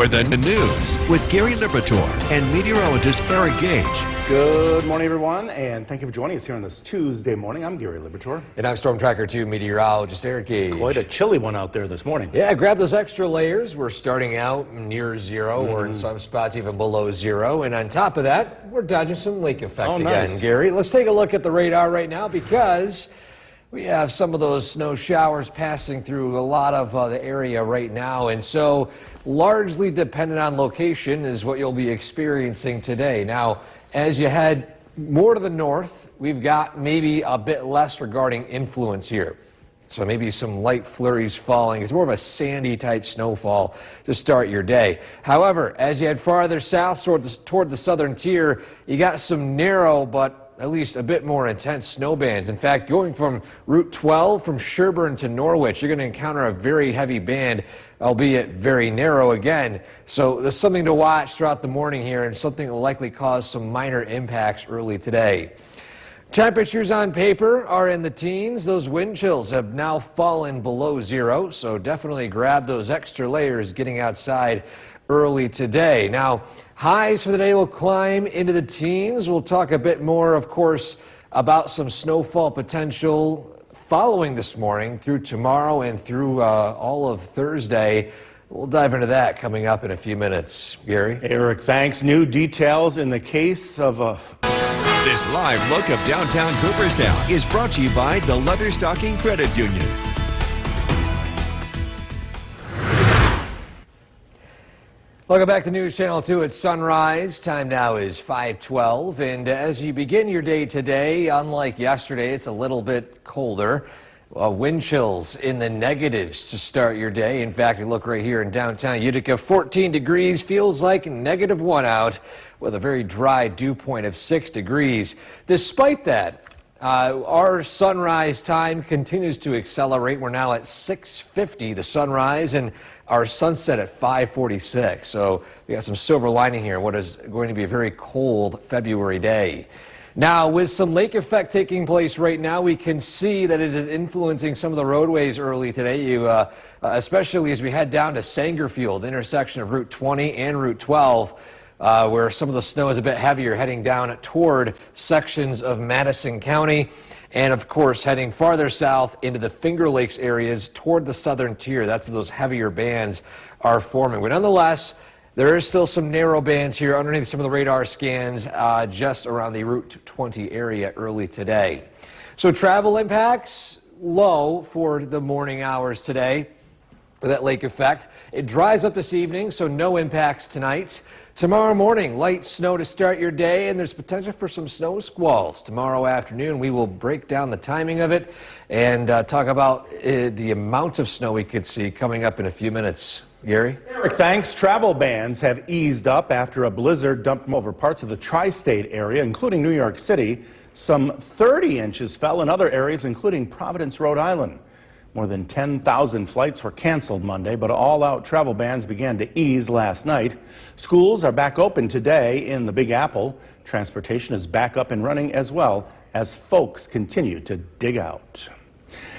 with the news with Gary Liberatore and meteorologist Eric Gage. Good morning, everyone, and thank you for joining us here on this Tuesday morning. I'm Gary Liberatore. And I'm Storm Tracker 2 meteorologist Eric Gage. Quite a chilly one out there this morning. Yeah, grab those extra layers. We're starting out near zero or in some spots even below zero. And on top of that, we're dodging some lake effect again, nice. Gary. Let's take a look at the radar right now because we have some of those snow showers passing through a lot of the area right now. And so largely dependent on location is what you'll be experiencing today. Now, as you head more to the north, we've got maybe a bit less regarding influence here. So maybe some light flurries falling. It's more of a sandy type snowfall to start your day. However, as you head farther south toward the southern tier, you got some narrow but at least a bit more intense snow bands. In fact, going from Route 12 from Sherburne to Norwich, you're going to encounter a very heavy band, albeit very narrow again. So there's something to watch throughout the morning here and something that will likely cause some minor impacts early today. Temperatures on paper are in the teens. Those wind chills have now fallen below zero, so definitely grab those extra layers getting outside early today. Now, highs for the day will climb into the teens. We'll talk a bit more, of course, about some snowfall potential following this morning through tomorrow and through all of Thursday. We'll dive into that coming up in a few minutes. Gary? Eric, thanks. New details in the case of This live look of downtown Cooperstown is brought to you by the Leatherstocking Credit Union. Welcome back to News Channel 2 at sunrise. Time now is 5:12, and as you begin your day today, unlike yesterday, it's a little bit colder. Wind chills in the negatives to start your day. In fact, you look right here in downtown Utica, 14 degrees, feels like -1 out with a very dry dew point of 6 degrees. Despite that, our sunrise time continues to accelerate. We're now at 6:50, the sunrise, and our sunset at 5:46. So we got some silver lining here, what is going to be a very cold February day. Now, with some lake effect taking place right now, we can see that it is influencing some of the roadways early today, especially as we head down to Sangerfield, the intersection of Route 20 and Route 12. Where some of the snow is a bit heavier heading down toward sections of Madison County, and of course heading farther south into the Finger Lakes areas toward the southern tier. That's where those heavier bands are forming. But nonetheless, there is still some narrow bands here underneath some of the radar scans just around the Route 20 area early today. So travel impacts low for the morning hours today for that lake effect. It dries up this evening, so no impacts tonight. Tomorrow morning, light snow to start your day, and there's potential for some snow squalls. Tomorrow afternoon, we will break down the timing of it and talk about the amount of snow we could see coming up in a few minutes. Gary? Eric, thanks. Travel bans have eased up after a blizzard dumped them over parts of the tri-state area, including New York City. Some 30 inches fell in other areas, including Providence, Rhode Island. More than 10,000 flights were canceled Monday, but all-out travel bans began to ease last night. Schools are back open today in the Big Apple. Transportation is back up and running as well as folks continue to dig out.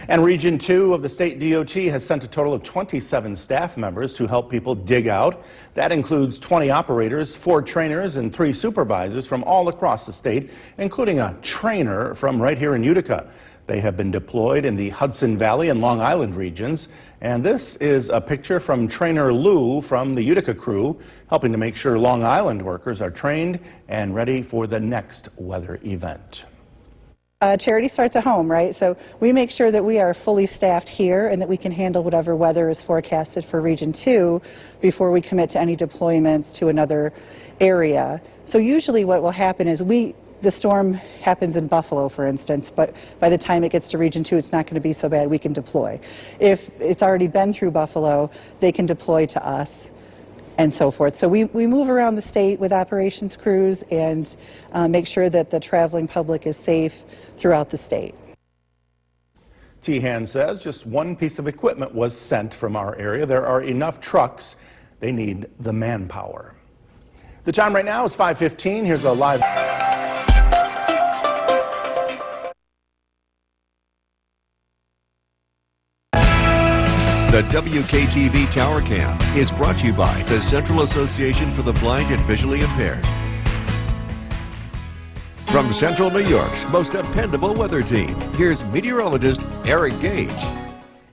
And Region 2 of the state DOT has sent a total of 27 staff members to help people dig out. That includes 20 operators, 4 trainers, and 3 supervisors from all across the state, including a trainer from right here in Utica. They have been deployed in the Hudson Valley and Long Island regions. And this is a picture from Trainer Lou from the Utica crew, helping to make sure Long Island workers are trained and ready for the next weather event. Charity starts at home, right? So we make sure that we are fully staffed here and that we can handle whatever weather is forecasted for Region 2 before we commit to any deployments to another area. So usually what will happen is the storm happens in Buffalo, for instance, but by the time it gets to Region 2, it's not going to be so bad. We can deploy. If it's already been through Buffalo, they can deploy to us and so forth. So we move around the state with operations crews and make sure that the traveling public is safe throughout the state. Tehan says just one piece of equipment was sent from our area. There are enough trucks. They need the manpower. The time right now is 5:15. Here's a live... The WKTV Tower Cam is brought to you by the Central Association for the Blind and Visually Impaired. From Central New York's most dependable weather team, here's meteorologist Eric Gage.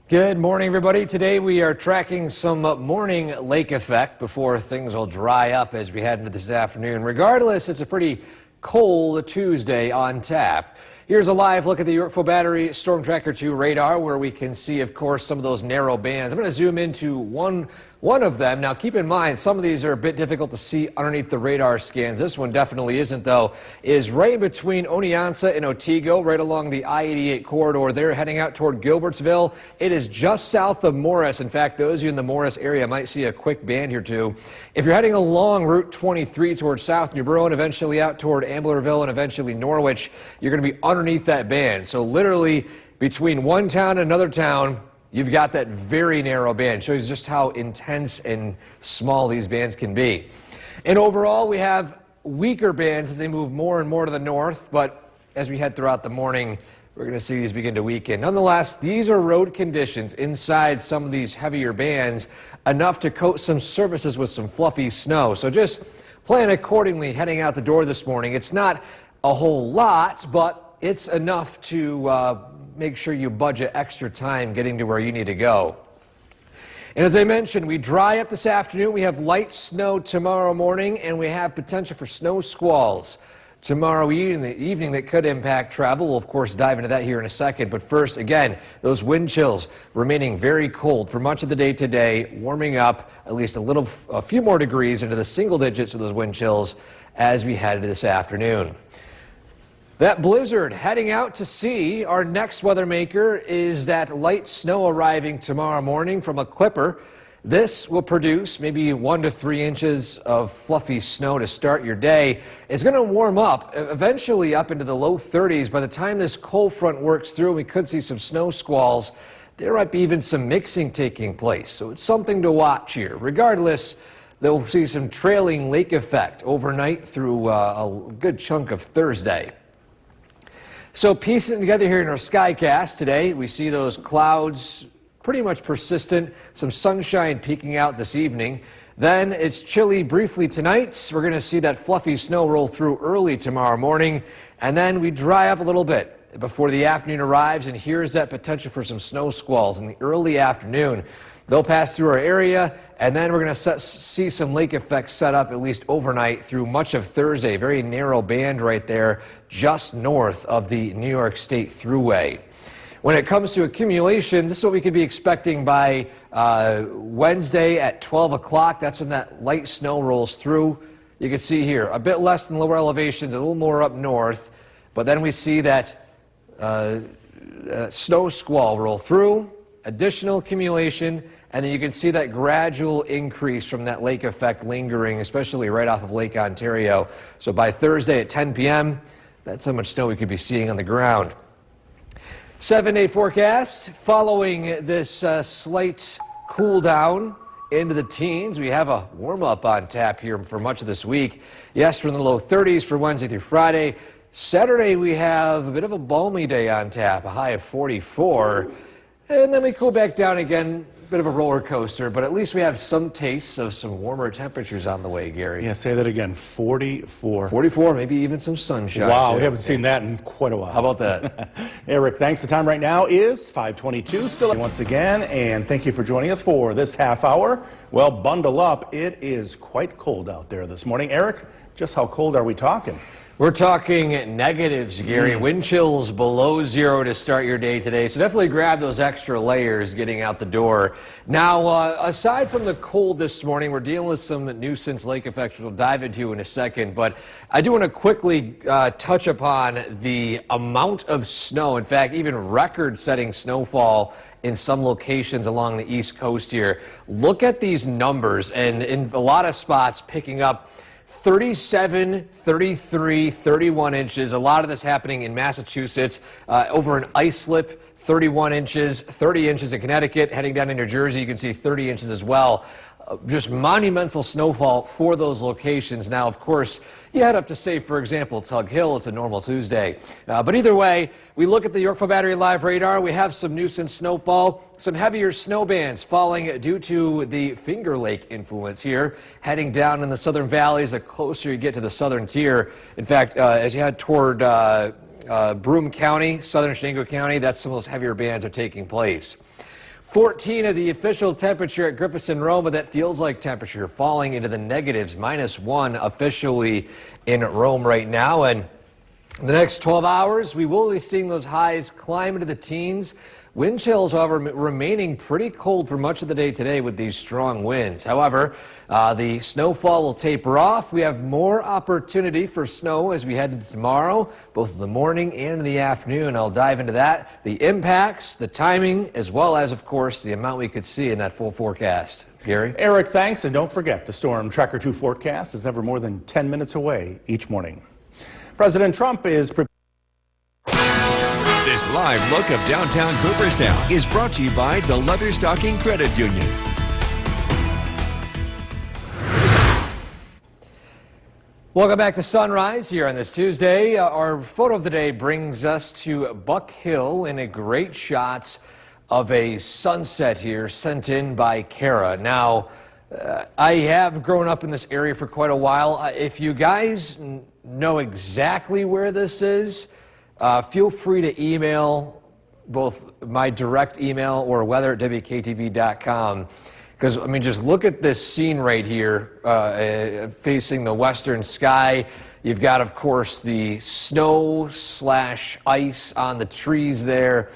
Good morning, everybody. Today we are tracking some morning lake effect before things will dry up as we head into this afternoon. Regardless, it's a pretty cold Tuesday on tap. Here's a live look at the Yorkville Battery Storm Tracker 2 radar, where we can see, of course, some of those narrow bands. I'm going to zoom into one of them. Now, keep in mind, some of these are a bit difficult to see underneath the radar scans. This one definitely isn't, though. Is right in between Oneonta and Otsego, right along the I-88 corridor there, heading out toward Gilbertsville. It is just south of Morris. In fact, those of you in the Morris area might see a quick band here, too. If you're heading along Route 23 towards South New Brunswick, eventually out toward Amblerville and eventually Norwich, you're going to be underneath that band. So literally between one town and another town, you've got that very narrow band. Shows just how intense and small these bands can be. And overall, we have weaker bands as they move more and more to the north, but as we head throughout the morning, we're going to see these begin to weaken. Nonetheless, these are road conditions inside some of these heavier bands, enough to coat some surfaces with some fluffy snow. So just plan accordingly heading out the door this morning. It's not a whole lot, but it's enough to make sure you budget extra time getting to where you need to go. And as I mentioned, we dry up this afternoon. We have light snow tomorrow morning, and we have potential for snow squalls tomorrow evening that could impact travel. We'll, of course, dive into that here in a second. But first, again, those wind chills remaining very cold for much of the day today, warming up at least a few more degrees into the single digits of those wind chills as we head into this afternoon. That blizzard heading out to sea. Our next weather maker is that light snow arriving tomorrow morning from a clipper. This will produce maybe 1 to 3 inches of fluffy snow to start your day. It's going to warm up, eventually up into the low 30s. By the time this cold front works through, we could see some snow squalls. There might be even some mixing taking place, so it's something to watch here. Regardless, they'll see some trailing lake effect overnight through a good chunk of Thursday. So piecing together here in our Skycast today, we see those clouds pretty much persistent, some sunshine peeking out this evening. Then it's chilly briefly tonight. We're going to see that fluffy snow roll through early tomorrow morning, and then we dry up a little bit before the afternoon arrives, and here's that potential for some snow squalls in the early afternoon. They'll pass through our area, and then we're going to see some lake effects set up at least overnight through much of Thursday. Very narrow band right there just north of the New York State Thruway. When it comes to accumulation, this is what we could be expecting by Wednesday at 12 o'clock. That's when that light snow rolls through. You can see here, a bit less than lower elevations, a little more up north. But then we see that snow squall roll through, additional accumulation, and then you can see that gradual increase from that lake effect lingering, especially right off of Lake Ontario. So by Thursday at 10 p.m., that's how much snow we could be seeing on the ground. 7-day forecast. Following this slight cool down into the teens, we have a warm-up on tap here for much of this week. Yes, we're in the low 30s for Wednesday through Friday. Saturday, we have a bit of a balmy day on tap, a high of 44. And then we cool back down again, a bit of a roller coaster, but at least we have some tastes of some warmer temperatures on the way, Gary. Yeah, say that again, 44. 44, maybe even some sunshine. Wow, too. we haven't seen that in quite a while. How about that? Eric, thanks. The time right now is 5:22. Still once again, and thank you for joining us for this half hour. Well, bundle up. It is quite cold out there this morning. Eric, just how cold are we talking? We're talking negatives, Gary. Wind chills below 0 to start your day today. So definitely grab those extra layers getting out the door. Now, aside from the cold this morning, we're dealing with some nuisance lake effects, which we'll dive into in a second. But I do want to quickly touch upon the amount of snow. In fact, even record-setting snowfall in some locations along the East Coast here. Look at these numbers, and in a lot of spots picking up 37, 33, 31 inches. A lot of this happening in Massachusetts. Over in Islip, 31 inches, 30 inches in Connecticut. Heading down to New Jersey, you can see 30 inches as well. just monumental snowfall for those locations. Now, of course, you head up to, say, for example, Tug Hill. It's a normal Tuesday. But either way, we look at the Yorkville Battery Live radar. We have some nuisance snowfall, some heavier snow bands falling due to the Finger Lake influence here, heading down in the southern valleys the closer you get to the southern tier. In fact, as you head toward Broome County, southern Shenango County, that's some of those heavier bands are taking place. 14 of the official temperature at Griffiths Rome, but that feels like temperature falling into the negatives, -1 officially in Rome right now. And in the next 12 hours, we will be seeing those highs climb into the teens. Wind chills, however, remaining pretty cold for much of the day today with these strong winds. However, the snowfall will taper off. We have more opportunity for snow as we head into tomorrow, both in the morning and in the afternoon. I'll dive into that, the impacts, the timing, as well as, of course, the amount we could see in that full forecast. Gary? Eric, thanks. And don't forget, the Storm Tracker 2 forecast is never more than 10 minutes away each morning. President Trump is prepared. This live look of downtown Cooperstown is brought to you by the Leatherstocking Credit Union. Welcome back to Sunrise here on this Tuesday. Our photo of the day brings us to Buck Hill in a great shot of a sunset here sent in by Kara. Now, I have grown up in this area for quite a while. If you guys know exactly where this is, feel free to email both my direct email or weather@wktv.com. Because, I mean, just look at this scene right here facing the western sky. You've got, of course, the snow/ice on the trees there,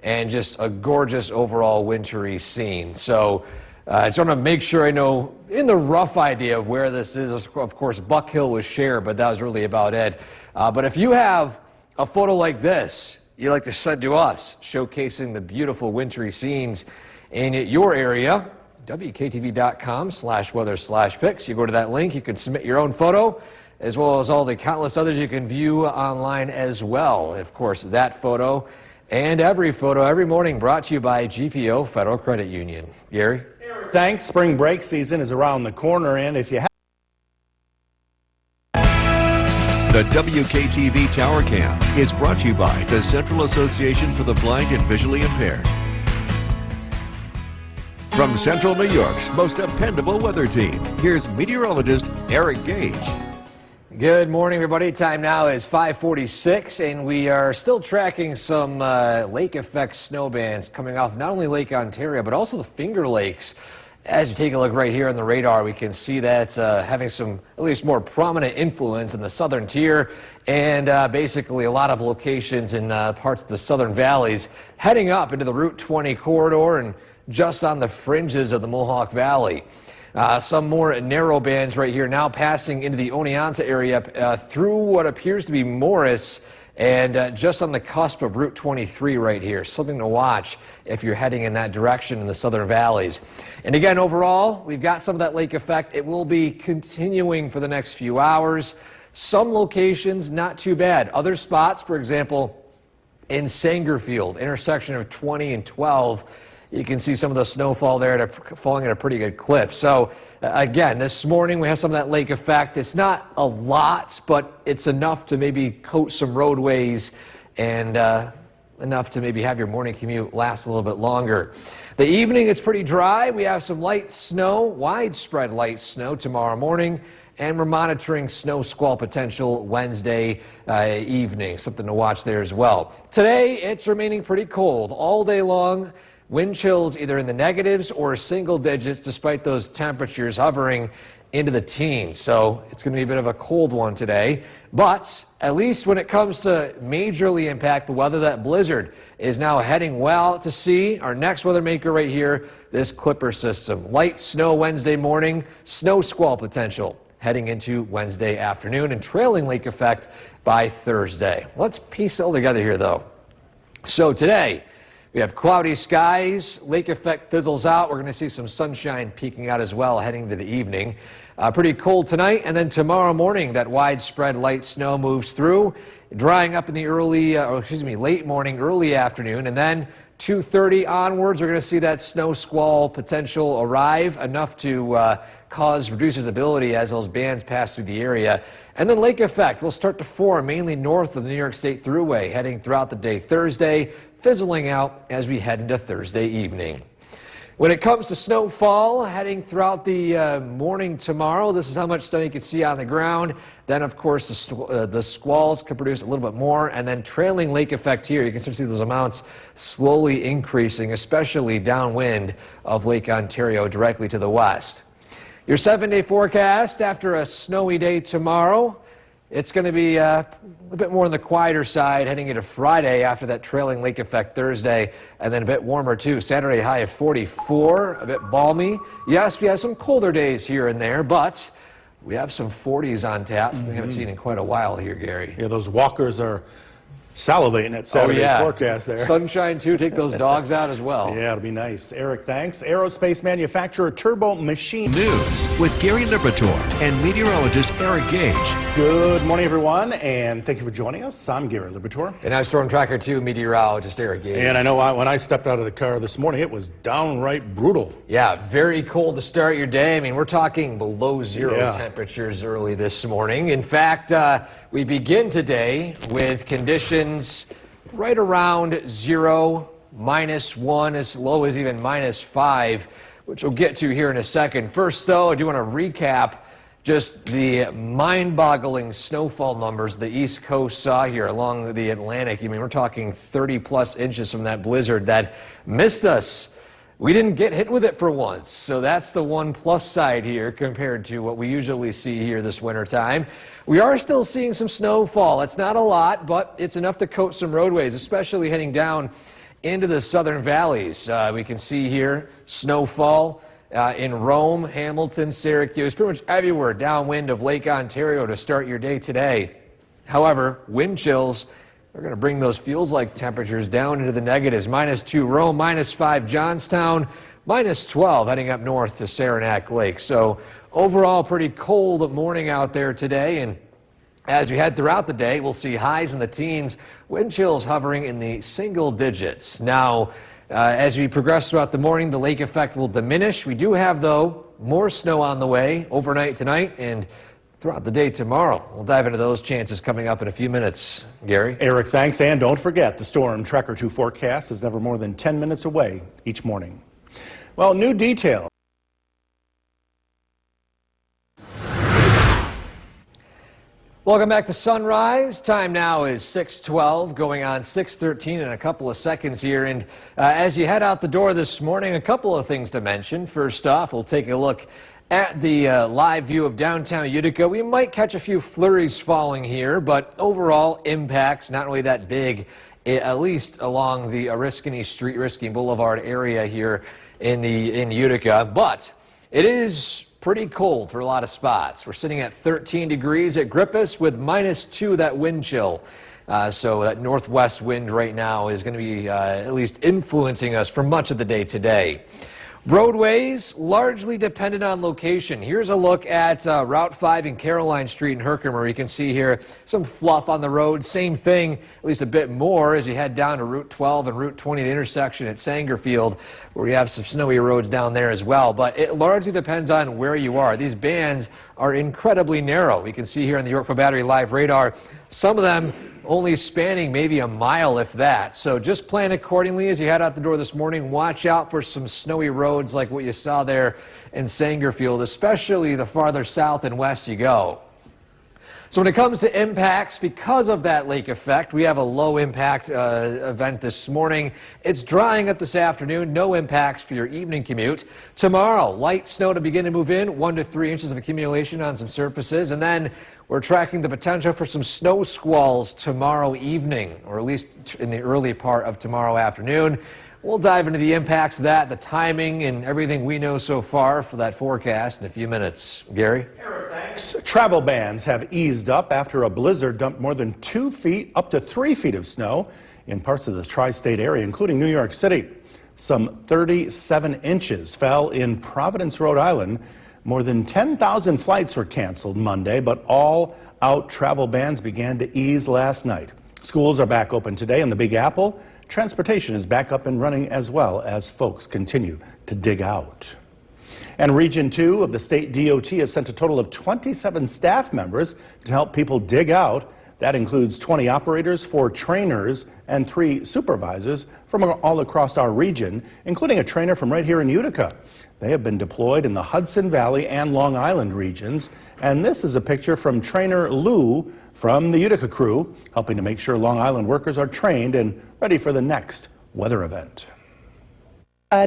and just a gorgeous overall wintry scene. So I just want to make sure I know in the rough idea of where this is. Of course, Buck Hill was shared, but that was really about it. But if you have a photo like this you'd like to send to us, showcasing the beautiful wintry scenes in your area, WKTV.com/weather/pics. You go to that link, you can submit your own photo, as well as all the countless others you can view online as well. Of course, that photo and every photo every morning brought to you by GPO Federal Credit Union. Gary? Thanks. Spring break season is around the corner, and if you have The WKTV Tower Cam is brought to you by the Central Association for the Blind and Visually Impaired. From Central New York's most dependable weather team, here's meteorologist Eric Gage. Good morning, everybody. Time now is 5:46, and we are still tracking some lake effect snow bands coming off not only Lake Ontario, but also the Finger Lakes. As you take a look right here on the radar, we can see that having some at least more prominent influence in the southern tier, and basically a lot of locations in parts of the southern valleys heading up into the Route 20 corridor and just on the fringes of the Mohawk Valley. Some more narrow bands right here now passing into the Oneonta area through what appears to be Morris, and just on the cusp of Route 23 right here. Something to watch if you're heading in that direction in the southern valleys. And again, overall, we've got some of that lake effect. It will be continuing for the next few hours. Some locations, not too bad. Other spots, for example, in Sangerfield, intersection of 20 and 12, you can see some of the snowfall there falling at a pretty good clip. So again, this morning we have some of that lake effect. It's not a lot, but it's enough to maybe coat some roadways and enough to maybe have your morning commute last a little bit longer. The evening, it's pretty dry. We have some light snow, widespread light snow tomorrow morning, and we're monitoring snow squall potential Wednesday evening. Something to watch there as well. Today, it's remaining pretty cold all day long. Wind chills either in the negatives or single digits, despite those temperatures hovering into the teens. So it's going to be a bit of a cold one today. But at least when it comes to majorly impactful weather, that blizzard is now heading well out to sea. Our next weather maker right here, this Clipper system. Light snow Wednesday morning, snow squall potential heading into Wednesday afternoon, and trailing lake effect by Thursday. Let's piece it all together here, though. So today, we have cloudy skies, lake effect fizzles out. We're going to see some sunshine peeking out as well heading to the evening. Pretty cold tonight, and then tomorrow morning that widespread light snow moves through, drying up in the late morning, early afternoon, and then 2:30 onwards, we're going to see that snow squall potential arrive, enough to cause reduced visibility as those bands pass through the area. And then lake effect will start to form mainly north of the New York State Thruway, heading throughout the day Thursday, fizzling out as we head into Thursday evening. When it comes to snowfall, heading throughout the morning tomorrow, this is how much snow you can see on the ground. Then, of course, the squalls could produce a little bit more, and then trailing lake effect here. You can start to see those amounts slowly increasing, especially downwind of Lake Ontario directly to the west. Your 7-day forecast after a snowy day tomorrow. It's going to be a bit more on the quieter side heading into Friday after that trailing lake effect Thursday, and then a bit warmer too. Saturday high of 44, a bit balmy. Yes, we have some colder days here and there, but we have some 40s on tap. We haven't seen in quite a while here, Gary. Yeah, those walkers are salivating at Saturday's forecast there. Sunshine too. Take those dogs out as well. Yeah, it'll be nice. Eric, thanks. Aerospace manufacturer Turbo Machine. News with Gary Liberatore and meteorologist Eric Gage. Good morning, everyone, and thank you for joining us. I'm Gary Liberatore. And I'm Storm Tracker 2 meteorologist Eric Gage. And I know when I stepped out of the car this morning, it was downright brutal. Yeah, very cold to start your day. I mean, we're talking below zero temperatures early this morning. In fact, we begin today with conditions right around 0, -1, as low as even -5, which we'll get to here in a second. First, though, I do want to recap just the mind-boggling snowfall numbers the East Coast saw here along the Atlantic. I mean, we're talking 30-plus inches from that blizzard that missed us. We didn't get hit with it for once, so that's the one plus side here compared to what we usually see here this wintertime. We are still seeing some snowfall. It's not a lot, but it's enough to coat some roadways, especially heading down into the southern valleys. We can see here snowfall in Rome, Hamilton, Syracuse, pretty much everywhere downwind of Lake Ontario to start your day today. However, wind chills are going to bring those feels-like temperatures down into the negatives. -2 Rome, -5 Johnstown, -12 heading up north to Saranac Lake. So overall, pretty cold morning out there today. And as we head throughout the day, we'll see highs in the teens, wind chills hovering in the single digits. Now, as we progress throughout the morning, the lake effect will diminish. We do have, though, more snow on the way overnight tonight and throughout the day tomorrow. We'll dive into those chances coming up in a few minutes. Gary? Eric, thanks. And don't forget, the Storm Tracker 2 forecast is never more than 10 minutes away each morning. Well, new details. Welcome back to Sunrise. Time now is 6:12, going on 6:13 in a couple of seconds here. And as you head out the door this morning, a couple of things to mention. First off, we'll take a look at the live view of downtown Utica. We might catch a few flurries falling here, but overall impacts not really that big, at least along the Oriskany Street, Oriskany Boulevard area here in Utica. But it is pretty cold for a lot of spots. We're sitting at 13 degrees at Grippus with -2, that wind chill. So that northwest wind right now is going to be at least influencing us for much of the day today. Roadways largely dependent on location. Here's a look at Route 5 and Caroline Street in Herkimer. You can see here some fluff on the road. Same thing, at least a bit more, as you head down to Route 12 and Route 20, the intersection at Sangerfield, where you have some snowy roads down there as well. But it largely depends on where you are. These bands are incredibly narrow. We can see here on the Yorkville Battery Live radar, some of them only spanning maybe a mile, if that. So just plan accordingly as you head out the door this morning. Watch out for some snowy roads like what you saw there in Sangerfield, especially the farther south and west you go. So when it comes to impacts, because of that lake effect, we have a low impact event this morning. It's drying up this afternoon. No impacts for your evening commute. Tomorrow, light snow to begin to move in, 1 to 3 inches of accumulation on some surfaces. And then we're tracking the potential for some snow squalls tomorrow evening, or at least in the early part of tomorrow afternoon. We'll dive into the impacts of that, the timing, and everything we know so far for that forecast in a few minutes. Gary? Travel bans have eased up after a blizzard dumped more than 2 feet, up to 3 feet of snow in parts of the tri-state area, including New York City. Some 37 inches fell in Providence, Rhode Island. More than 10,000 flights were canceled Monday, but all-out travel bans began to ease last night. Schools are back open today in the Big Apple, Transportation is back up and running as well as folks continue to dig out. And Region 2 of the state DOT has sent a total of 27 staff members to help people dig out. That includes 20 operators, 4 trainers, and 3 supervisors from all across our region, including a trainer from right here in Utica. They have been deployed in the Hudson Valley and Long Island regions. And this is a picture from Trainer Lou from the Utica crew, helping to make sure Long Island workers are trained and ready for the next weather event.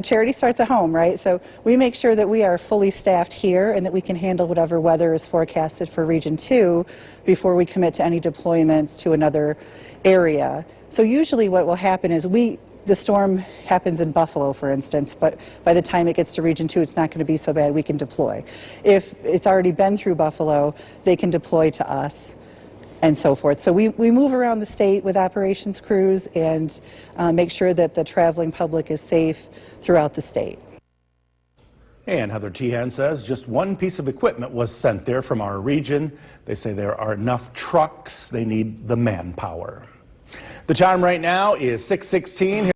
Charity starts at home, right? So we make sure that we are fully staffed here and that we can handle whatever weather is forecasted for Region 2 before we commit to any deployments to another area. So usually what will happen is the storm happens in Buffalo, for instance, but by the time it gets to Region 2, it's not going to be so bad. We can deploy. If it's already been through Buffalo, they can deploy to us, and so forth. So we move around the state with operations crews and make sure that the traveling public is safe throughout the state. And Heather Tehan says just one piece of equipment was sent there from our region. They say there are enough trucks. They need the manpower. The time right now is 6:16.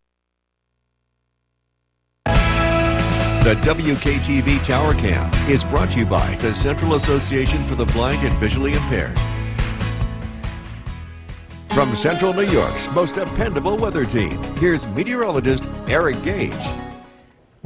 The WKTV Tower Cam is brought to you by the Central Association for the Blind and Visually Impaired. From Central New York's most dependable weather team, here's meteorologist Eric Gage.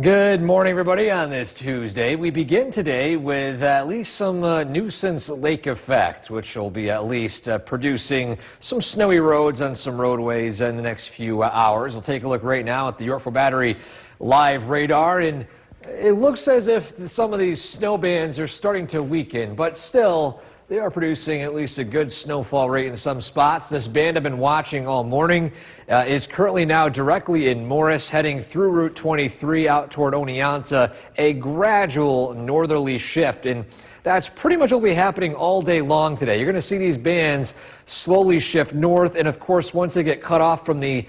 Good morning, everybody. On this Tuesday, we begin today with at least some nuisance lake effect, which will be at least producing some snowy roads on some roadways in the next few hours. We'll take a look right now at the Yorkville Battery live radar, and it looks as if some of these snow bands are starting to weaken, but still they are producing at least a good snowfall rate in some spots. This band I've been watching all morning is currently now directly in Morris, heading through Route 23 out toward Oneonta, a gradual northerly shift. And that's pretty much what will be happening all day long today. You're going to see these bands slowly shift north, and of course, once they get cut off from the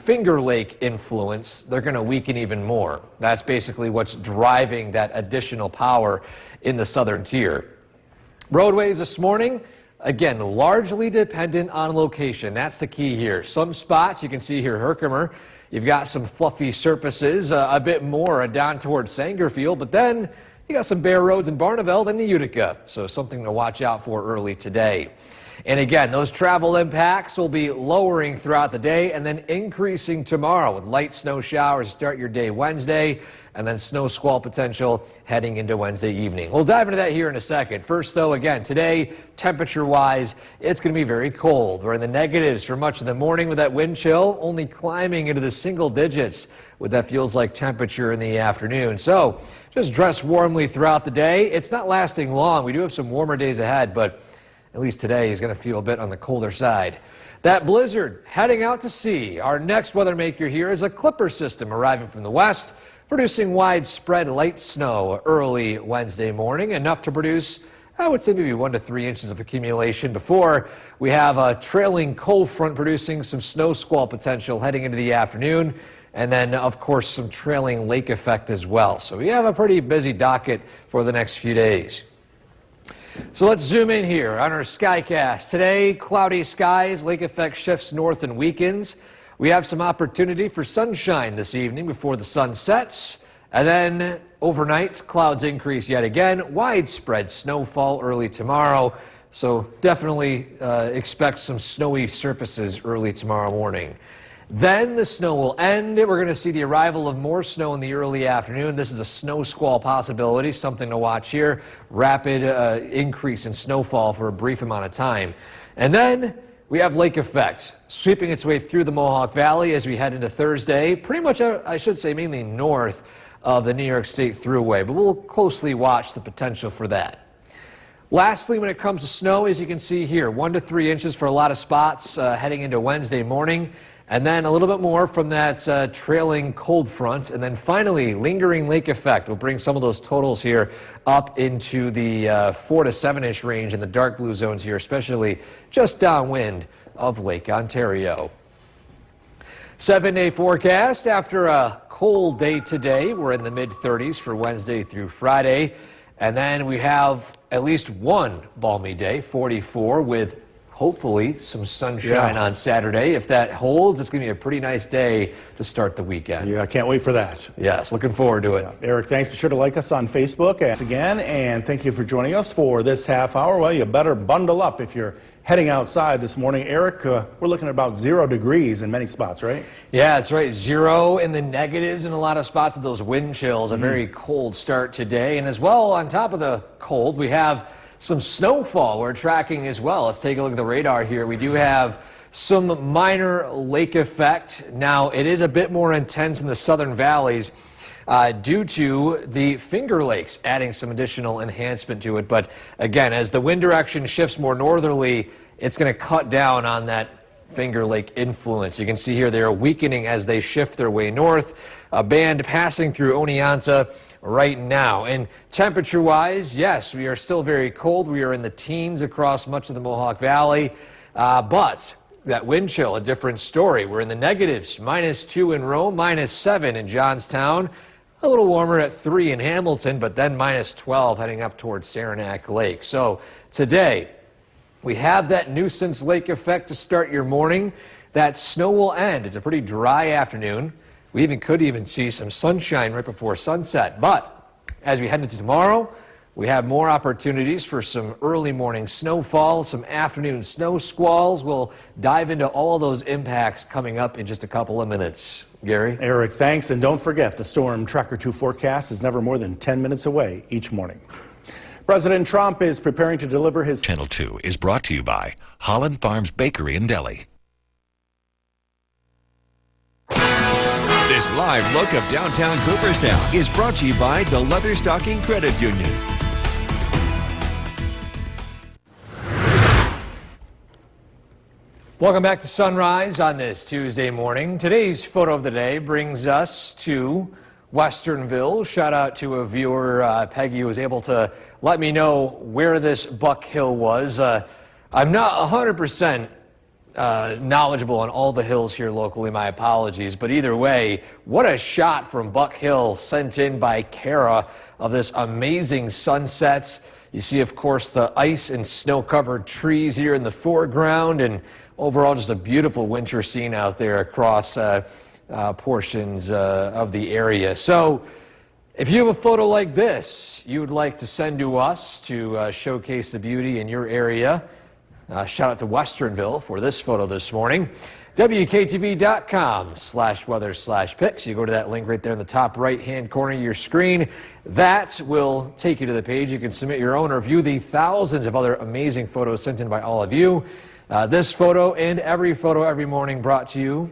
Finger Lake influence, they're going to weaken even more. That's basically what's driving that additional power in the southern tier. Roadways this morning, again, largely dependent on location. That's the key here. Some spots, you can see here, Herkimer, you've got some fluffy surfaces, a bit more down towards Sangerfield, but then you got some bare roads in Barneveld and Utica, so something to watch out for early today. And again, those travel impacts will be lowering throughout the day and then increasing tomorrow with light snow showers to start your day Wednesday, and then snow squall potential heading into Wednesday evening. We'll dive into that here in a second. First, though, again, today, temperature-wise, it's going to be very cold. We're in the negatives for much of the morning with that wind chill, only climbing into the single digits with that feels-like temperature in the afternoon. So just dress warmly throughout the day. It's not lasting long. We do have some warmer days ahead, but at least today is going to feel a bit on the colder side. That blizzard heading out to sea. Our next weather maker here is a Clipper system arriving from the west, producing widespread light snow early Wednesday morning, enough to produce, I would say, maybe 1 to 3 inches of accumulation before we have a trailing cold front producing some snow squall potential heading into the afternoon, and then, of course, some trailing lake effect as well. So we have a pretty busy docket for the next few days. So let's zoom in here on our Skycast. Today, cloudy skies, lake effect shifts north and weakens. We have some opportunity for sunshine this evening before the sun sets. And then overnight, clouds increase yet again. Widespread snowfall early tomorrow. So definitely expect some snowy surfaces early tomorrow morning. Then the snow will end. We're going to see the arrival of more snow in the early afternoon. This is a snow squall possibility, something to watch here. Rapid increase in snowfall for a brief amount of time. And then we have lake effect sweeping its way through the Mohawk Valley as we head into Thursday. Pretty much, I should say, mainly north of the New York State Thruway, but we'll closely watch the potential for that. Lastly, when it comes to snow, as you can see here, 1 to 3 inches for a lot of spots heading into Wednesday morning. And then a little bit more from that trailing cold front. And then finally, lingering lake effect will bring some of those totals here up into the 4 to 7-inch range in the dark blue zones here, especially just downwind of Lake Ontario. 7-day forecast. After a cold day today, we're in the mid-30s for Wednesday through Friday. And then we have at least one balmy day, 44, with hopefully some sunshine on Saturday. If that holds, it's going to be a pretty nice day to start the weekend. Yeah, I can't wait for that. Yes, looking forward to it. Eric, thanks. Be sure to like us on Facebook again, and thank you for joining us for this half hour. Well, you better bundle up if you're heading outside this morning. Eric, we're looking at about 0 degrees in many spots, right? Yeah, that's right. 0 in the negatives in a lot of spots of those wind chills. A very cold start today. And as well, on top of the cold, we have some snowfall we're tracking as well. Let's take a look at the radar here. We do have some minor lake effect. Now, it is a bit more intense in the southern valleys due to the Finger Lakes adding some additional enhancement to it. But again, as the wind direction shifts more northerly, it's going to cut down on that Finger Lake influence. You can see here they are weakening as they shift their way north. A band passing through Oneonta right now. And temperature-wise, yes, we are still very cold. We are in the teens across much of the Mohawk Valley. But that wind chill, a different story. We're in the negatives, -2 in Rome, -7 in Johnstown. A little warmer at 3 in Hamilton, but then -12 heading up towards Saranac Lake. So today, we have that nuisance lake effect to start your morning. That snow will end. It's a pretty dry afternoon. We could even see some sunshine right before sunset. But as we head into tomorrow, we have more opportunities for some early morning snowfall, some afternoon snow squalls. We'll dive into all of those impacts coming up in just a couple of minutes. Gary? Eric, thanks. And don't forget, the Storm Tracker 2 forecast is never more than 10 minutes away each morning. President Trump is preparing to deliver his... Channel 2 is brought to you by Holland Farms Bakery and Deli. This live look of downtown Cooperstown is brought to you by the Leatherstocking Credit Union. Welcome back to Sunrise on this Tuesday morning. Today's photo of the day brings us to Westernville. Shout out to a viewer, Peggy, who was able to let me know where this Buck Hill was. I'm not 100% knowledgeable on all the hills here locally, my apologies, but either way, what a shot from Buck Hill sent in by Kara of this amazing sunset. You see, of course, the ice and snow-covered trees here in the foreground, and overall just a beautiful winter scene out there across portions of the area. So if you have a photo like this you would like to send to us to showcase the beauty in your area, shout out to Westernville for this photo this morning. WKTV.com/weather/pics. You go to that link right there in the top right-hand corner of your screen. That will take you to the page. You can submit your own or view the thousands of other amazing photos sent in by all of you. This photo and every photo every morning brought to you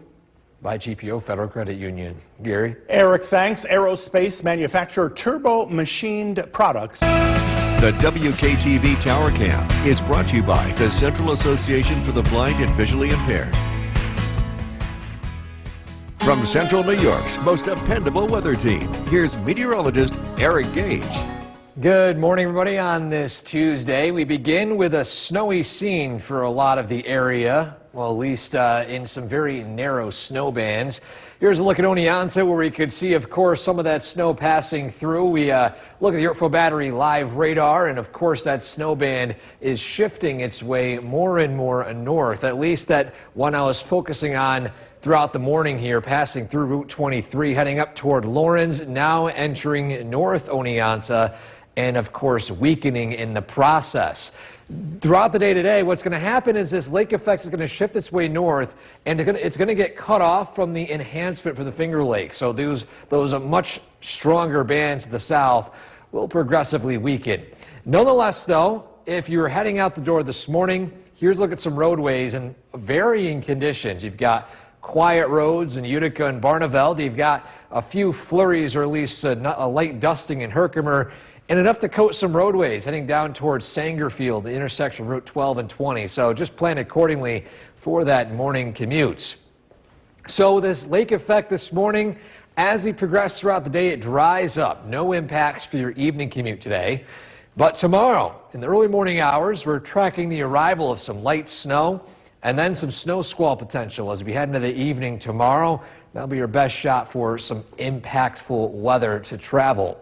by GPO Federal Credit Union. Gary? Eric, thanks. Aerospace manufacturer Turbo Machined Products. The WKTV Tower Cam is brought to you by the Central Association for the Blind and Visually Impaired. From Central New York's most dependable weather team, here's meteorologist Eric Gage. Good morning, everybody. On this Tuesday, we begin with a snowy scene for a lot of the area, well, at least in some very narrow snow bands. Here's a look at Oneonta, where we could see, of course, some of that snow passing through. We look at the Yorkville Battery live radar, and of course that snow band is shifting its way more and more north. At least that one I was focusing on throughout the morning here, passing through Route 23, heading up toward Lawrence, now entering North Oneonta, and of course weakening in the process. Throughout the day today, what's going to happen is this lake effect is going to shift its way north, and it's going to get cut off from the enhancement for the Finger Lakes. So those much stronger bands to the south will progressively weaken. Nonetheless, though, if you're heading out the door this morning, here's a look at some roadways in varying conditions. You've got quiet roads in Utica and Barneveld. You've got a few flurries, or at least a light dusting in Herkimer, and enough to coat some roadways heading down towards Sangerfield, the intersection of Route 12 and 20. So just plan accordingly for that morning commute. So this lake effect this morning, as we progress throughout the day, it dries up. No impacts for your evening commute today. But tomorrow, in the early morning hours, we're tracking the arrival of some light snow and then some snow squall potential as we head into the evening tomorrow. That'll be your best shot for some impactful weather to travel.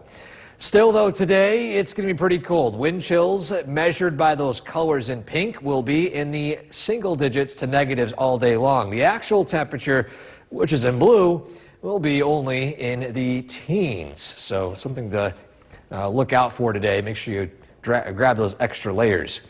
Still, though, today it's going to be pretty cold. Wind chills measured by those colors in pink will be in the single digits to negatives all day long. The actual temperature, which is in blue, will be only in the teens. So something to look out for today. Make sure you grab those extra layers.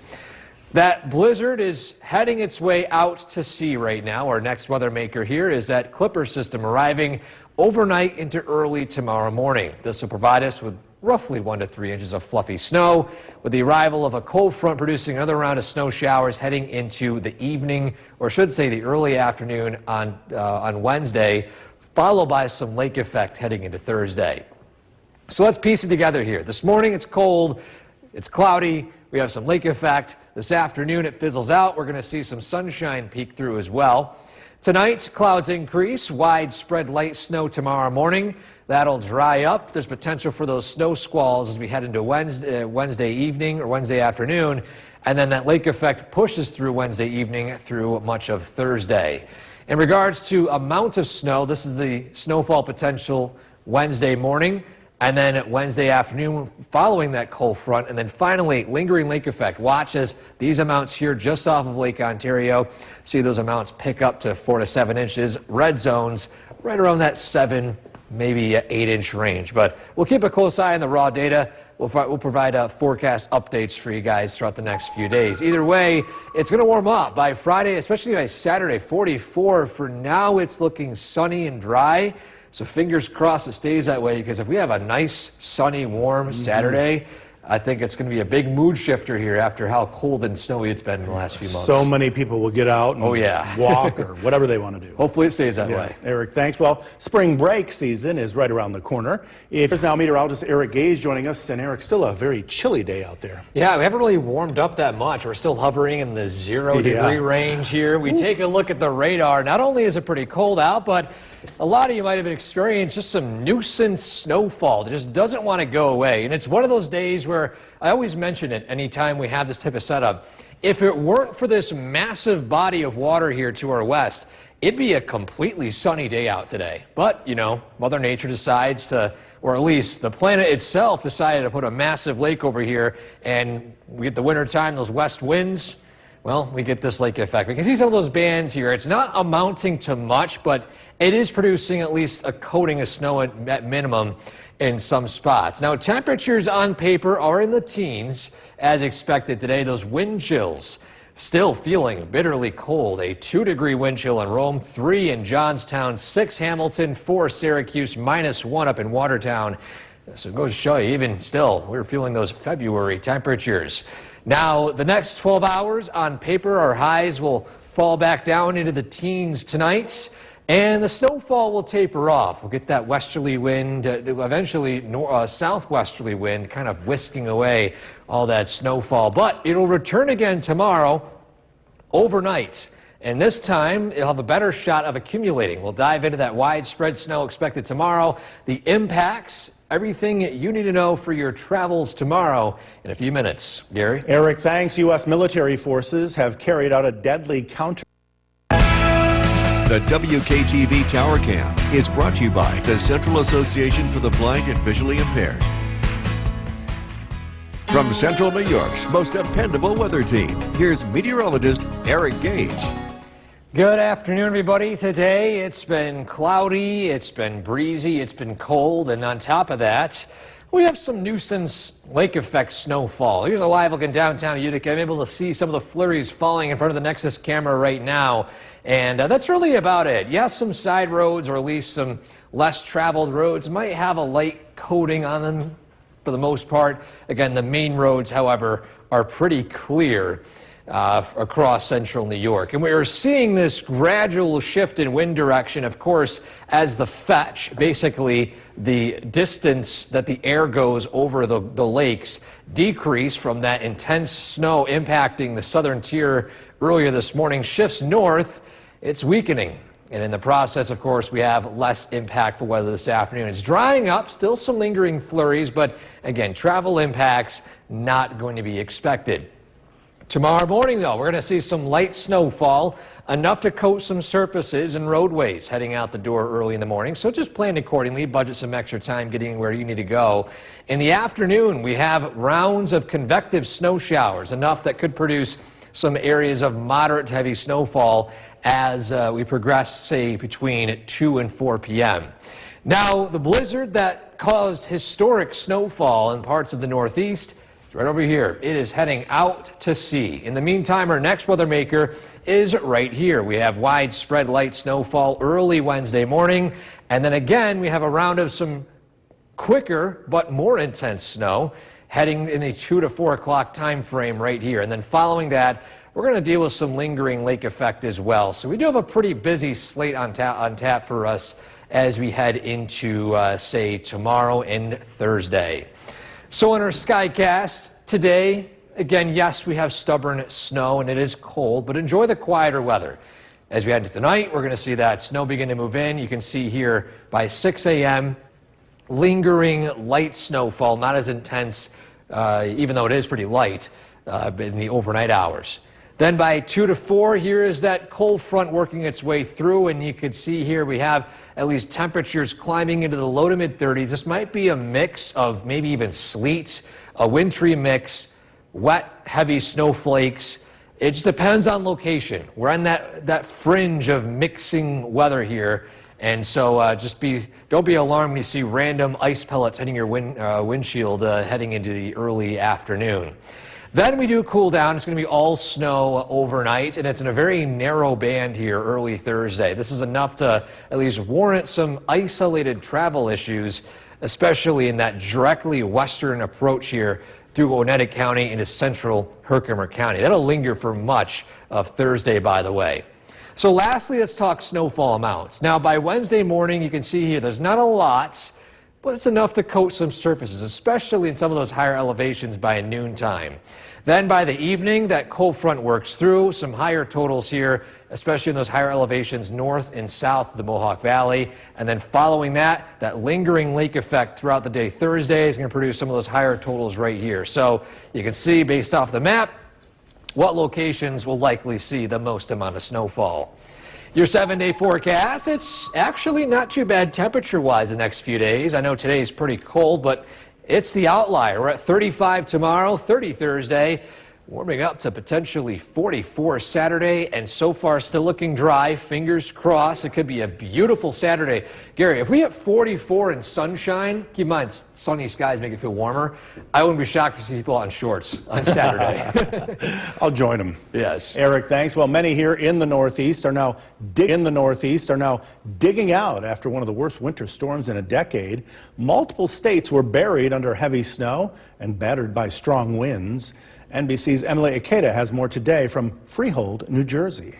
That blizzard is heading its way out to sea right now. Our next weather maker here is that Clipper system arriving overnight into early tomorrow morning. This will provide us with roughly 1 to 3 inches of fluffy snow, with the arrival of a cold front producing another round of snow showers heading into the evening, or should say the early afternoon on Wednesday, followed by some lake effect heading into Thursday. So let's piece it together here. This morning it's cold, it's cloudy, we have some lake effect. This afternoon it fizzles out. We're going to see some sunshine peek through as well. Tonight, clouds increase, widespread light snow tomorrow morning. That'll dry up. There's potential for those snow squalls as we head into Wednesday evening or Wednesday afternoon. And then that lake effect pushes through Wednesday evening through much of Thursday. In regards to amount of snow, this is the snowfall potential Wednesday morning. And then Wednesday afternoon following that cold front. And then finally, lingering lake effect. Watch as these amounts here just off of Lake Ontario. See those amounts pick up to 4 to 7 inches. Red zones right around that 7, maybe 8-inch range. But we'll keep a close eye on the raw data. We'll provide forecast updates for you guys throughout the next few days. Either way, it's going to warm up by Friday, especially by Saturday. 44 for now. It's looking sunny and dry. So fingers crossed it stays that way, because if we have a nice, sunny, warm Saturday, I think it's going to be a big mood shifter here after how cold and snowy it's been in the last few months. So many people will get out and walk or whatever they want to do. Hopefully it stays that way. Eric, thanks. Well, spring break season is right around the corner. There's now meteorologist Eric Gage joining us. And Eric, still a very chilly day out there. Yeah, we haven't really warmed up that much. We're still hovering in the 0 degree range here. We take a look at the radar. Not only is it pretty cold out, but a lot of you might have experienced just some nuisance snowfall that just doesn't want to go away. And it's one of those days where I always mention it anytime we have this type of setup. If it weren't for this massive body of water here to our west, it'd be a completely sunny day out today. But, you know, Mother Nature decides to, or at least the planet itself decided to put a massive lake over here, and we get the winter time, those west winds. Well, we get this lake effect. We can see some of those bands here. It's not amounting to much, but it is producing at least a coating of snow at minimum in some spots. Now, temperatures on paper are in the teens as expected today. Those wind chills still feeling bitterly cold. A 2-degree wind chill in Rome, 3 in Johnstown, 6 Hamilton, 4 Syracuse, -1 up in Watertown. So it goes to show you, even still, we're feeling those February temperatures. Now, the next 12 hours on paper, our highs will fall back down into the teens tonight, and the snowfall will taper off. We'll get that westerly wind, eventually southwesterly wind, kind of whisking away all that snowfall. But it'll return again tomorrow overnight. And this time, it'll have a better shot of accumulating. We'll dive into that widespread snow expected tomorrow, the impacts, everything you need to know for your travels tomorrow in a few minutes. Gary? Eric, thanks. U.S. military forces have carried out a deadly counter. The WKTV Tower Cam is brought to you by the Central Association for the Blind and Visually Impaired. From Central New York's most dependable weather team, here's meteorologist Eric Gage. Good afternoon, everybody. Today it's been cloudy, it's been breezy, it's been cold, and on top of that, we have some nuisance lake effect snowfall. Here's a live look in downtown Utica. I'm able to see some of the flurries falling in front of the Nexus camera right now, and that's really about it. Yes, some side roads, or at least some less traveled roads, might have a light coating on them for the most part. Again, the main roads, however, are pretty clear across central New York. And we are seeing this gradual shift in wind direction, of course, as the fetch, basically the distance that the air goes over the lakes, decrease from that intense snow impacting the southern tier earlier this morning, shifts north. It's weakening. And in the process, of course, we have less impactful weather this afternoon. It's drying up, still some lingering flurries, but again, travel impacts not going to be expected. Tomorrow morning, though, we're going to see some light snowfall, enough to coat some surfaces and roadways heading out the door early in the morning. So just plan accordingly, budget some extra time getting where you need to go. In the afternoon, we have rounds of convective snow showers, enough that could produce some areas of moderate to heavy snowfall as we progress, say, between 2 and 4 p.m. Now, the blizzard that caused historic snowfall in parts of the Northeast, right over here, it is heading out to sea. In the meantime, our next weather maker is right here. We have widespread light snowfall early Wednesday morning, and then again we have a round of some quicker but more intense snow heading in the 2 to 4 o'clock time frame right here. And then following that, we're going to deal with some lingering lake effect as well. So we do have a pretty busy slate on tap for us as we head into, say, tomorrow and Thursday. So on our Skycast today, again, yes, we have stubborn snow and it is cold, but enjoy the quieter weather. As we head into tonight, we're going to see that snow begin to move in. You can see here by 6 a.m., lingering light snowfall, not as intense, even though it is pretty light in the overnight hours. Then by 2 to 4, here is that cold front working its way through, and you can see here we have at least temperatures climbing into the low to mid 30s. This might be a mix of maybe even sleet, a wintry mix, wet, heavy snowflakes. It just depends on location. We're on that fringe of mixing weather here, and so don't be alarmed when you see random ice pellets hitting your windshield heading into the early afternoon. Then we do cool down. It's going to be all snow overnight, and it's in a very narrow band here early Thursday. This is enough to at least warrant some isolated travel issues, especially in that directly western approach here through Oneida County into central Herkimer County. That'll linger for much of Thursday, by the way. So lastly, let's talk snowfall amounts. Now, by Wednesday morning, you can see here there's not a lot, but it's enough to coat some surfaces, especially in some of those higher elevations by noontime. Then by the evening, that cold front works through, some higher totals here, especially in those higher elevations north and south of the Mohawk Valley. And then following that lingering lake effect throughout the day Thursday is going to produce some of those higher totals right here. So you can see based off the map what locations will likely see the most amount of snowfall. Your 7-day forecast, it's actually not too bad temperature-wise the next few days. I know today's pretty cold, but it's the outlier. We're at 35 tomorrow, 30 Thursday, warming up to potentially 44 Saturday, and so far still looking dry. Fingers crossed. It could be a beautiful Saturday. Gary, if we hit 44 and sunshine, keep in mind sunny skies make it feel warmer. I wouldn't be shocked to see people on shorts on Saturday. I'll join them. Yes. Eric, thanks. Well, many here in the Northeast are now digging out after one of the worst winter storms in a decade. Multiple states were buried under heavy snow and battered by strong winds. NBC's Emily Ikeda has more today from Freehold, New Jersey.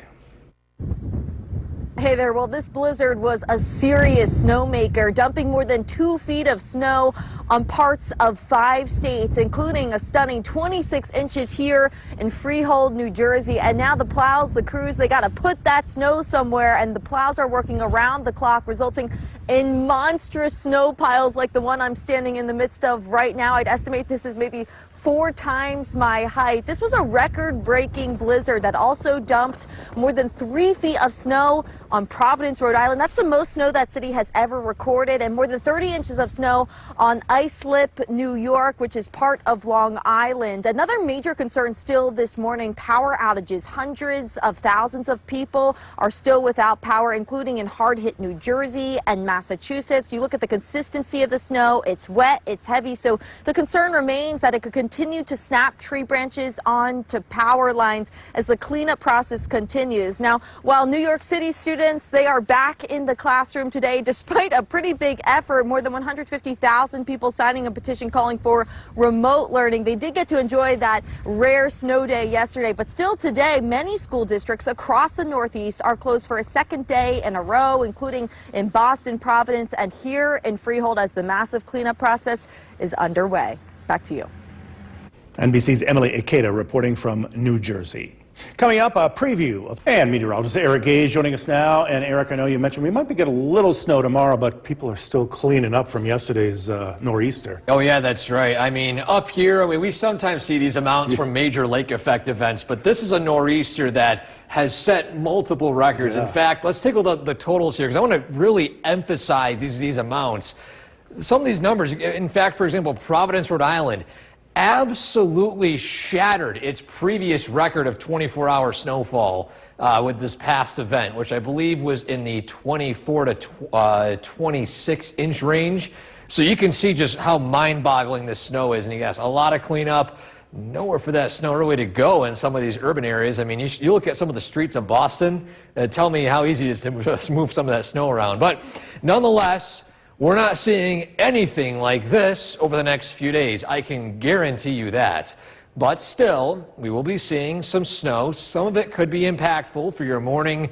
Hey there. Well, this blizzard was a serious snowmaker, dumping more than 2 feet of snow on parts of 5 states, including a stunning 26 inches here in Freehold, New Jersey. And now the plows, the crews, they got to put that snow somewhere, and the plows are working around the clock, resulting in monstrous snow piles like the one I'm standing in the midst of right now. I'd estimate this is maybe 4 times my height. This was a record-breaking blizzard that also dumped more than 3 feet of snow on Providence, Rhode Island. That's the most snow that city has ever recorded, and more than 30 inches of snow on Islip, New York, which is part of Long Island. Another major concern still this morning, power outages. Hundreds of thousands of people are still without power, including in hard-hit New Jersey and Massachusetts. You look at the consistency of the snow, it's wet, it's heavy, so the concern remains that it could continue to snap tree branches onto power lines as the cleanup process continues. Now, while New York City students, they are back in the classroom today, despite a pretty big effort, more than 150,000 people signing a petition calling for remote learning. They did get to enjoy that rare snow day yesterday, but still today, many school districts across the Northeast are closed for a second day in a row, including in Boston, Providence, and here in Freehold as the massive cleanup process is underway. Back to you. NBC's Emily Ikeda reporting from New Jersey. Coming up, a preview of and meteorologist Eric Gage joining us now. And Eric, I know you mentioned we might be getting a little snow tomorrow, but people are still cleaning up from yesterday's nor'easter. Oh yeah, that's right. I mean, up here, we sometimes see these amounts from major lake effect events, but this is a nor'easter that has set multiple records. In fact, let's take a look at the totals here, because I want to really emphasize these amounts. Some of these numbers, in fact, for example, Providence, Rhode Island, absolutely shattered its previous record of 24-hour snowfall with this past event, which I believe was in the 24 to 26-inch range. So you can see just how mind-boggling this snow is. And yes, a lot of cleanup, nowhere for that snow really to go in some of these urban areas. I mean, you look at some of the streets of Boston, tell me how easy it is to move some of that snow around. But nonetheless, we're not seeing anything like this over the next few days. I can guarantee you that. But still, we will be seeing some snow. Some of it could be impactful for your morning,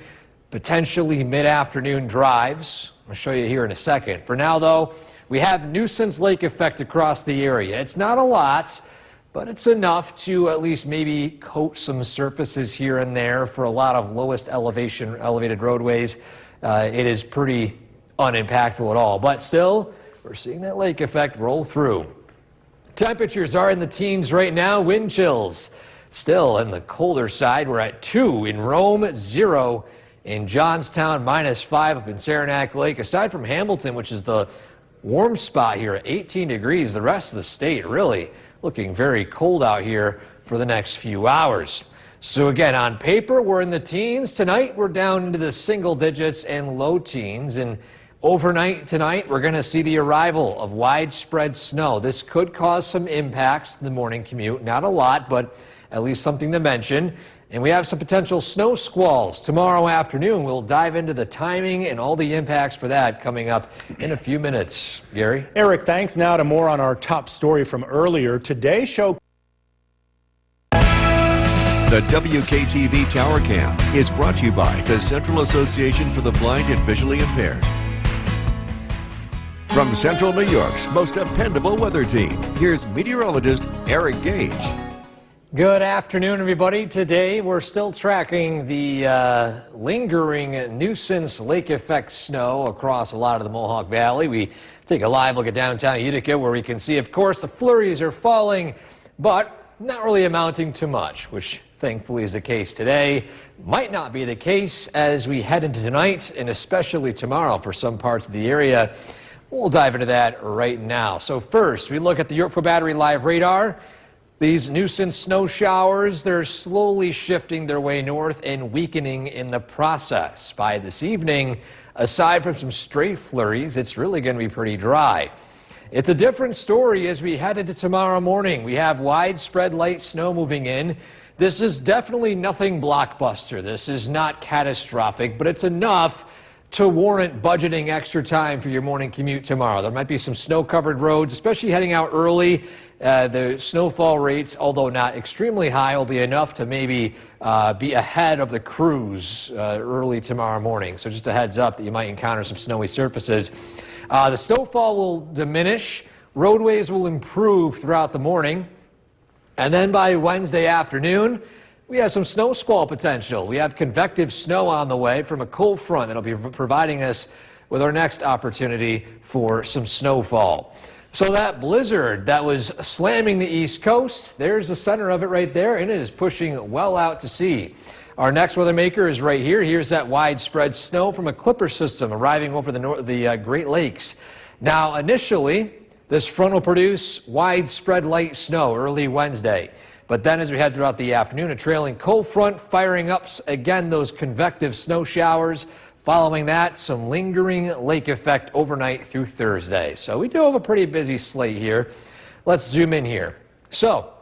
potentially mid-afternoon drives. I'll show you here in a second. For now, though, we have nuisance lake effect across the area. It's not a lot, but it's enough to at least maybe coat some surfaces here and there for a lot of lowest elevated roadways. It is pretty unimpactful at all, but still, we're seeing that lake effect roll through. Temperatures are in the teens right now. Wind chills still on the colder side. We're at 2 in Rome, 0 in Johnstown, -5 up in Saranac Lake. Aside from Hamilton, which is the warm spot here at 18 degrees, the rest of the state really looking very cold out here for the next few hours. So again, on paper, we're in the teens. Tonight, we're down into the single digits and low teens. And overnight tonight, we're going to see the arrival of widespread snow. This could cause some impacts in the morning commute. Not a lot, but at least something to mention. And we have some potential snow squalls tomorrow afternoon. We'll dive into the timing and all the impacts for that coming up in a few minutes. Gary? Eric, thanks. Now to more on our top story from earlier. Today's show. The WKTV Tower Cam is brought to you by the Central Association for the Blind and Visually Impaired. From Central New York's most dependable weather team, here's meteorologist Eric Gage. Good afternoon, everybody. Today, we're still tracking the lingering nuisance lake effect snow across a lot of the Mohawk Valley. We take a live look at downtown Utica, where we can see, of course, the flurries are falling, but not really amounting to much, which thankfully is the case today. Might not be the case as we head into tonight and especially tomorrow for some parts of the area. We'll dive into that right now. So first, we look at the Yorkville Battery Live Radar. These nuisance snow showers, they're slowly shifting their way north and weakening in the process. By this evening, aside from some stray flurries, it's really going to be pretty dry. It's a different story as we head into tomorrow morning. We have widespread light snow moving in. This is definitely nothing blockbuster. This is not catastrophic, but it's enough to warrant budgeting extra time for your morning commute tomorrow. There might be some snow-covered roads, especially heading out early. The snowfall rates, although not extremely high, will be enough to maybe be ahead of the crews early tomorrow morning. So just a heads up that you might encounter some snowy surfaces. The snowfall will diminish. Roadways will improve throughout the morning. And then by Wednesday afternoon, we have some snow squall potential. We have convective snow on the way from a cold front that'll be providing us with our next opportunity for some snowfall. So that blizzard that was slamming the East Coast, there's the center of it right there, and it is pushing well out to sea. Our next weather maker is right here. Here's that widespread snow from a clipper system arriving over the Great Lakes. Now, initially, this front will produce widespread light snow early Wednesday. But then as we head throughout the afternoon, a trailing cold front firing up again those convective snow showers. Following that, some lingering lake effect overnight through Thursday. So we do have a pretty busy slate here. Let's zoom in here. So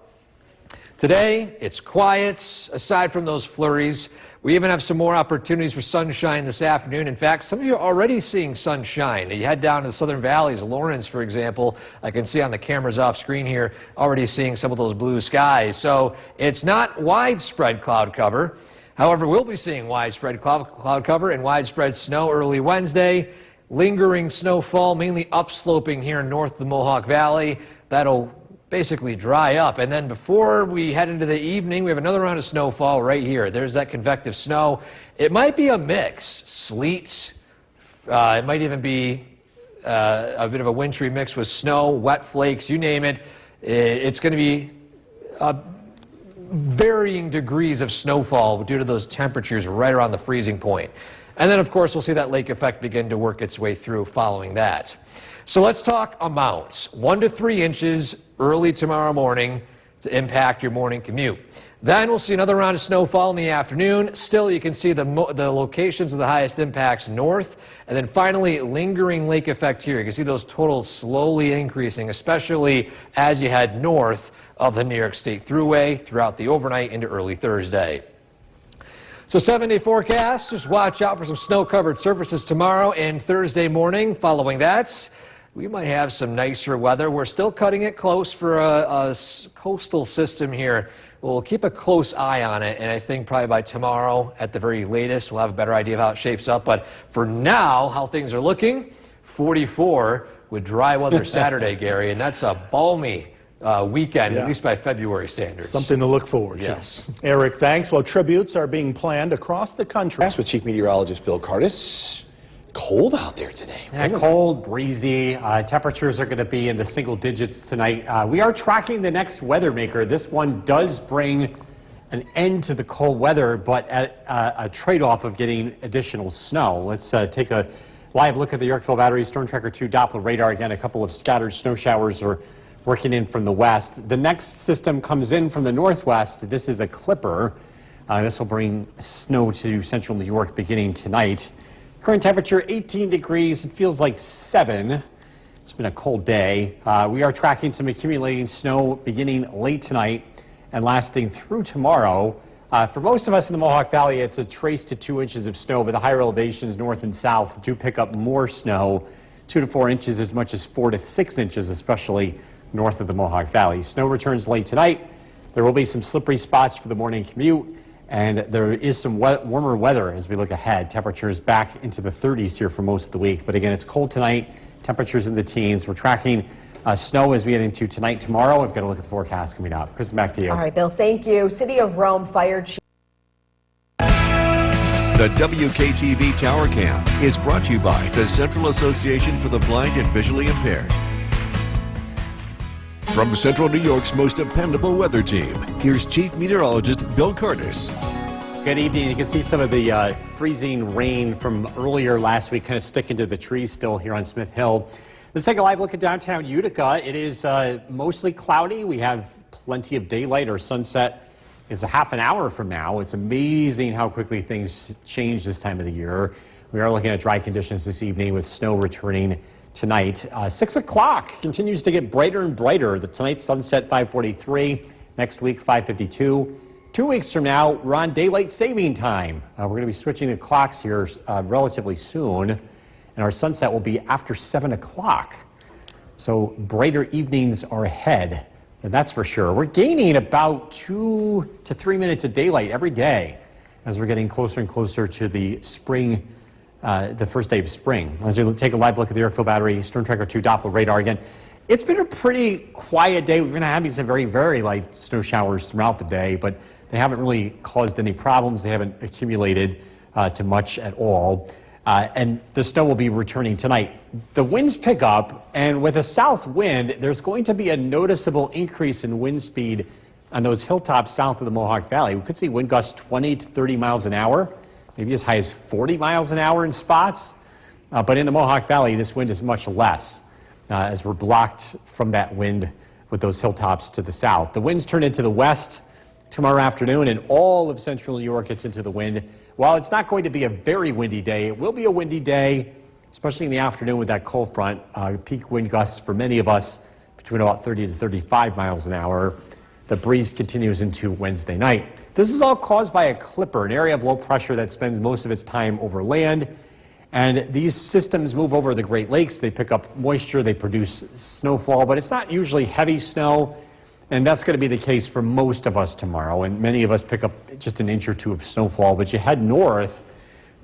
today, it's quiet, aside from those flurries. We even have some more opportunities for sunshine this afternoon. In fact, some of you are already seeing sunshine. You head down to the southern valleys, Lawrence, for example. I can see on the cameras off screen here, already seeing some of those blue skies. So it's not widespread cloud cover. However, we'll be seeing widespread cloud cover and widespread snow early Wednesday. Lingering snowfall, mainly upsloping here north of the Mohawk Valley. That'll basically dry up. And then before we head into the evening, we have another round of snowfall right here. There's that convective snow. It might be a mix, sleet. It might even be a bit of a wintry mix with snow, wet flakes, you name it. It's going to be varying degrees of snowfall due to those temperatures right around the freezing point. And then, of course, we'll see that lake effect begin to work its way through following that. So let's talk amounts. 1 to 3 inches early tomorrow morning to impact your morning commute. Then we'll see another round of snowfall in the afternoon. Still, you can see the locations of the highest impacts north. And then finally, lingering lake effect here. You can see those totals slowly increasing, especially as you head north of the New York State Thruway throughout the overnight into early Thursday. So 7-day forecast, just watch out for some snow-covered surfaces tomorrow and Thursday morning. Following that, we might have some nicer weather. We're still cutting it close for a coastal system here. We'll keep a close eye on it, and I think probably by tomorrow at the very latest, we'll have a better idea of how it shapes up. But for now, how things are looking, 44 with dry weather Saturday, Gary, and that's a balmy weekend, at least by February standards. Something to look forward to. Yes. Eric, thanks. Well, tributes are being planned across the country. With Chief Meteorologist Bill Curtis. Cold out there today. Yeah, cold, breezy. Temperatures are going to be in the single digits tonight. We are tracking the next weather maker. This one does bring an end to the cold weather, but at a trade-off of getting additional snow. Let's take a live look at the Yorkville Battery Storm Tracker 2 Doppler radar. Again, a couple of scattered snow showers are working in from the west. The next system comes in from the northwest. This is a clipper. This will bring snow to central New York beginning tonight. Current temperature 18 degrees. It feels like 7. It's been a cold day. We are tracking some accumulating snow beginning late tonight and lasting through tomorrow. For most of us in the Mohawk Valley, it's a trace to 2 inches of snow, but the higher elevations north and south do pick up more snow, 2 to 4 inches, as much as 4 to 6 inches, especially north of the Mohawk Valley. Snow returns late tonight. There will be some slippery spots for the morning commute. And there is some warmer weather as we look ahead. Temperatures back into the 30s here for most of the week. But again, it's cold tonight. Temperatures in the teens. We're tracking snow as we get into tonight, tomorrow. We've got to look at the forecast coming up. Kristen, back to you. All right, Bill, thank you. City of Rome Fire Chief. The WKTV Tower Cam is brought to you by the Central Association for the Blind and Visually Impaired. From Central New York's most dependable weather team, here's Chief Meteorologist Bill Curtis. Good evening. You can see some of the freezing rain from earlier last week kind of sticking to the trees still here on Smith Hill. Let's take a live look at downtown Utica. It is mostly cloudy. We have plenty of daylight. Our sunset is a half an hour from now. It's amazing how quickly things change this time of the year. We are looking at dry conditions this evening with snow returning tonight. 6 o'clock continues to get brighter and brighter. The tonight's sunset 5:43, next week 5:52. 2 weeks from now, we're on daylight saving time. We're going to be switching the clocks here relatively soon, and our sunset will be after 7 o'clock. So brighter evenings are ahead, and that's for sure. We're gaining about 2 to 3 minutes of daylight every day as we're getting closer and closer to the spring. The first day of spring. As we take a live look at the Yorkville Battery Storm Tracker 2 Doppler radar again, it's been a pretty quiet day. We've been having some very, very light snow showers throughout the day, but they haven't really caused any problems. They haven't accumulated to much at all. And the snow will be returning tonight. The winds pick up, and with a south wind, there's going to be a noticeable increase in wind speed on those hilltops south of the Mohawk Valley. We could see wind gusts 20 to 30 miles an hour. Maybe as high as 40 miles an hour in spots. But in the Mohawk Valley, this wind is much less as we're blocked from that wind with those hilltops to the south. The winds turn into the west tomorrow afternoon, and all of central New York gets into the wind. While it's not going to be a very windy day, it will be a windy day, especially in the afternoon with that cold front. Peak wind gusts for many of us between about 30 to 35 miles an hour. The breeze continues into Wednesday night. This is all caused by a clipper, an area of low pressure that spends most of its time over land. And these systems move over the Great Lakes. They pick up moisture, they produce snowfall, but it's not usually heavy snow. And that's going to be the case for most of us tomorrow. And many of us pick up just an inch or two of snowfall. But you head north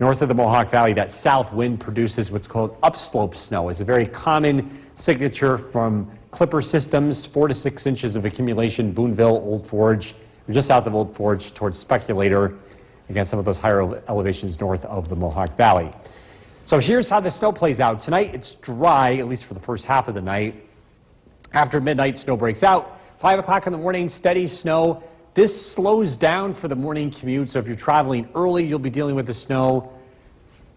of the Mohawk Valley, that south wind produces what's called upslope snow. It's a very common signature from Clipper Systems, 4 to 6 inches of accumulation. Boonville, Old Forge, just south of Old Forge towards Speculator. Again, some of those higher elevations north of the Mohawk Valley. So here's how the snow plays out. Tonight, it's dry, at least for the first half of the night. After midnight, snow breaks out. 5 o'clock in the morning, steady snow. This slows down for the morning commute, so if you're traveling early, you'll be dealing with the snow.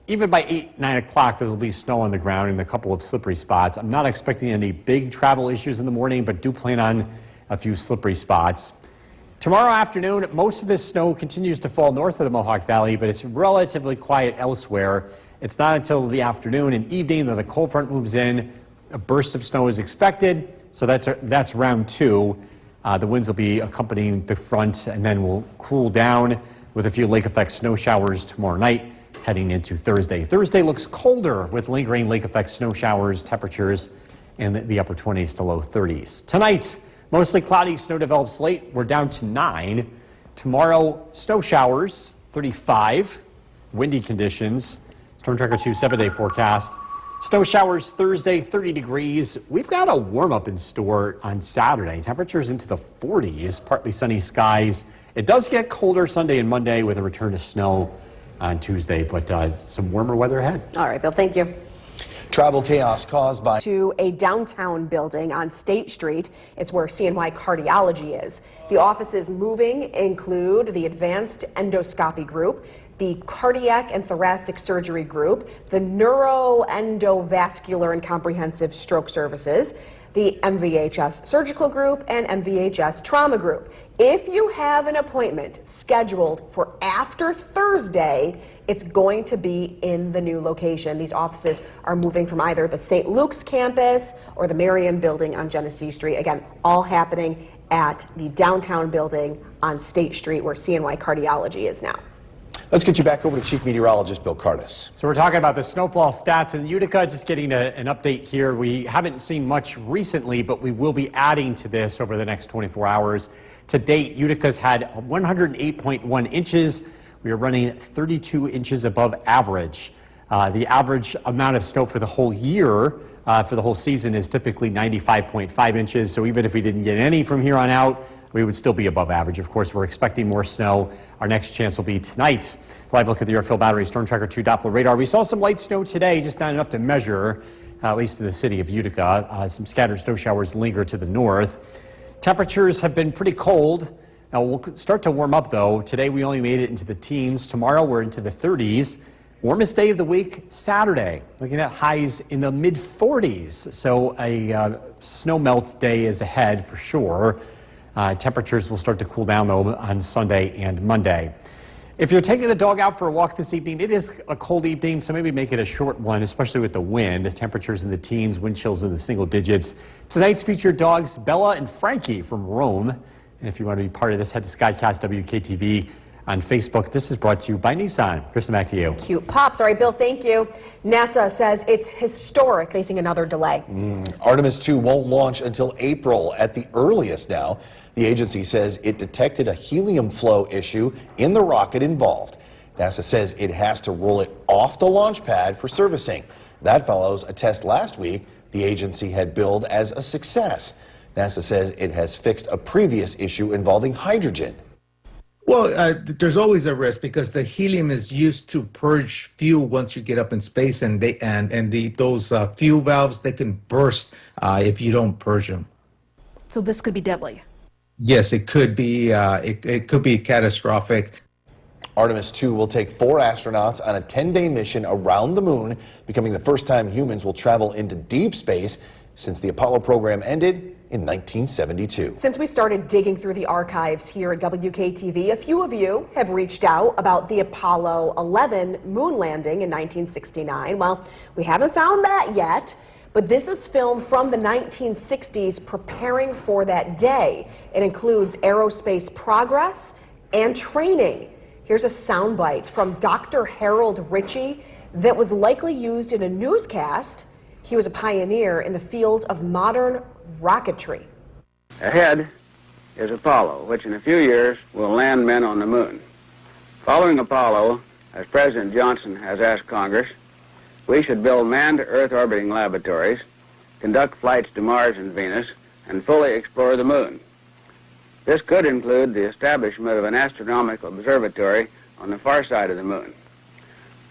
Even by 8, 9 o'clock, there will be snow on the ground in a couple of slippery spots. I'm not expecting any big travel issues in the morning, but do plan on a few slippery spots. Tomorrow afternoon, most of this snow continues to fall north of the Mohawk Valley, but it's relatively quiet elsewhere. It's not until the afternoon and evening that the cold front moves in. A burst of snow is expected, so that's round 2. The winds will be accompanying the front, and then will cool down with a few lake effect snow showers tomorrow night heading into Thursday. Thursday looks colder with lingering lake effect snow showers, temperatures in the upper 20s to low 30s. Tonight, mostly cloudy, snow develops late. We're down to 9. Tomorrow, snow showers, 35. Windy conditions. Storm Tracker 2 7-day forecast. Snow showers Thursday, 30 degrees. We've got a warm-up in store on Saturday. Temperatures into the 40s, partly sunny skies. It does get colder Sunday and Monday with a return to snow on Tuesday, but some warmer weather ahead. All right, Bill, thank you. Travel chaos caused by To a downtown building on State Street. It's where CNY Cardiology is. The offices moving include the Advanced Endoscopy Group, the Cardiac and Thoracic Surgery Group, the Neuroendovascular and Comprehensive Stroke Services, the MVHS Surgical Group, and MVHS Trauma Group. If you have an appointment scheduled for after Thursday, it's going to be in the new location. These offices are moving from either the St. Luke's campus or the Marion building on Genesee Street. Again, all happening at the downtown building on State Street where CNY Cardiology is now. Let's get you back over to Chief Meteorologist Bill Cardis. So we're talking about the snowfall stats in Utica, just getting an update here. We haven't seen much recently, but we will be adding to this over the next 24 hours. To date, Utica's had 108.1 inches. We are running 32 inches above average. The average amount of snow for the whole year, for the whole season, is typically 95.5 inches. So even if we didn't get any from here on out, we would still be above average. Of course, we're expecting more snow. Our next chance will be tonight. Live look at the Yorkville Battery Storm Tracker 2 Doppler radar. We saw some light snow today, just not enough to measure, at least in the city of Utica. Some scattered snow showers linger to the north. Temperatures have been pretty cold. Now we'll start to warm up though. Today we only made it into the teens. Tomorrow we're into the 30s. Warmest day of the week, Saturday. Looking at highs in the mid 40s. So a snow melt day is ahead for sure. Temperatures will start to cool down though on Sunday and Monday. If you're taking the dog out for a walk this evening, it is a cold evening, so maybe make it a short one, especially with the wind. Temperatures in the teens, wind chills in the single digits. Tonight's featured dogs, Bella and Frankie from Rome. And if you want to be part of this, head to Skycast WKTV on Facebook. This is brought to you by Nissan. Kristen, back to you. Cute pops. All right, Bill, thank you. NASA says it's historic, facing another delay. Artemis 2 won't launch until April at the earliest now. The agency says it detected a helium flow issue in the rocket involved. NASA says it has to roll it off the launch pad for servicing. That follows a test last week the agency had billed as a success. NASA says it has fixed a previous issue involving hydrogen. Well, there's always a risk because the helium is used to purge fuel once you get up in space, and those fuel valves, they can burst if you don't purge them. So this could be deadly. Yes, it could be. It could be catastrophic. Artemis 2 will take 4 astronauts on a 10-day mission around the moon, becoming the first time humans will travel into deep space since the Apollo program ended in 1972. Since we started digging through the archives here at WKTV, a few of you have reached out about the Apollo 11 moon landing in 1969. Well, we haven't found that yet, but this is film from the 1960s preparing for that day. It includes aerospace progress and training. Here's a soundbite from Dr. Harold Ritchie that was likely used in a newscast. He was a pioneer in the field of modern rocketry. Ahead is Apollo, which in a few years will land men on the moon. Following Apollo, as President Johnson has asked Congress, we should build manned Earth orbiting laboratories conduct flights to Mars and Venus, and fully explore the moon. This could include the establishment of an astronomical observatory on the far side of the moon.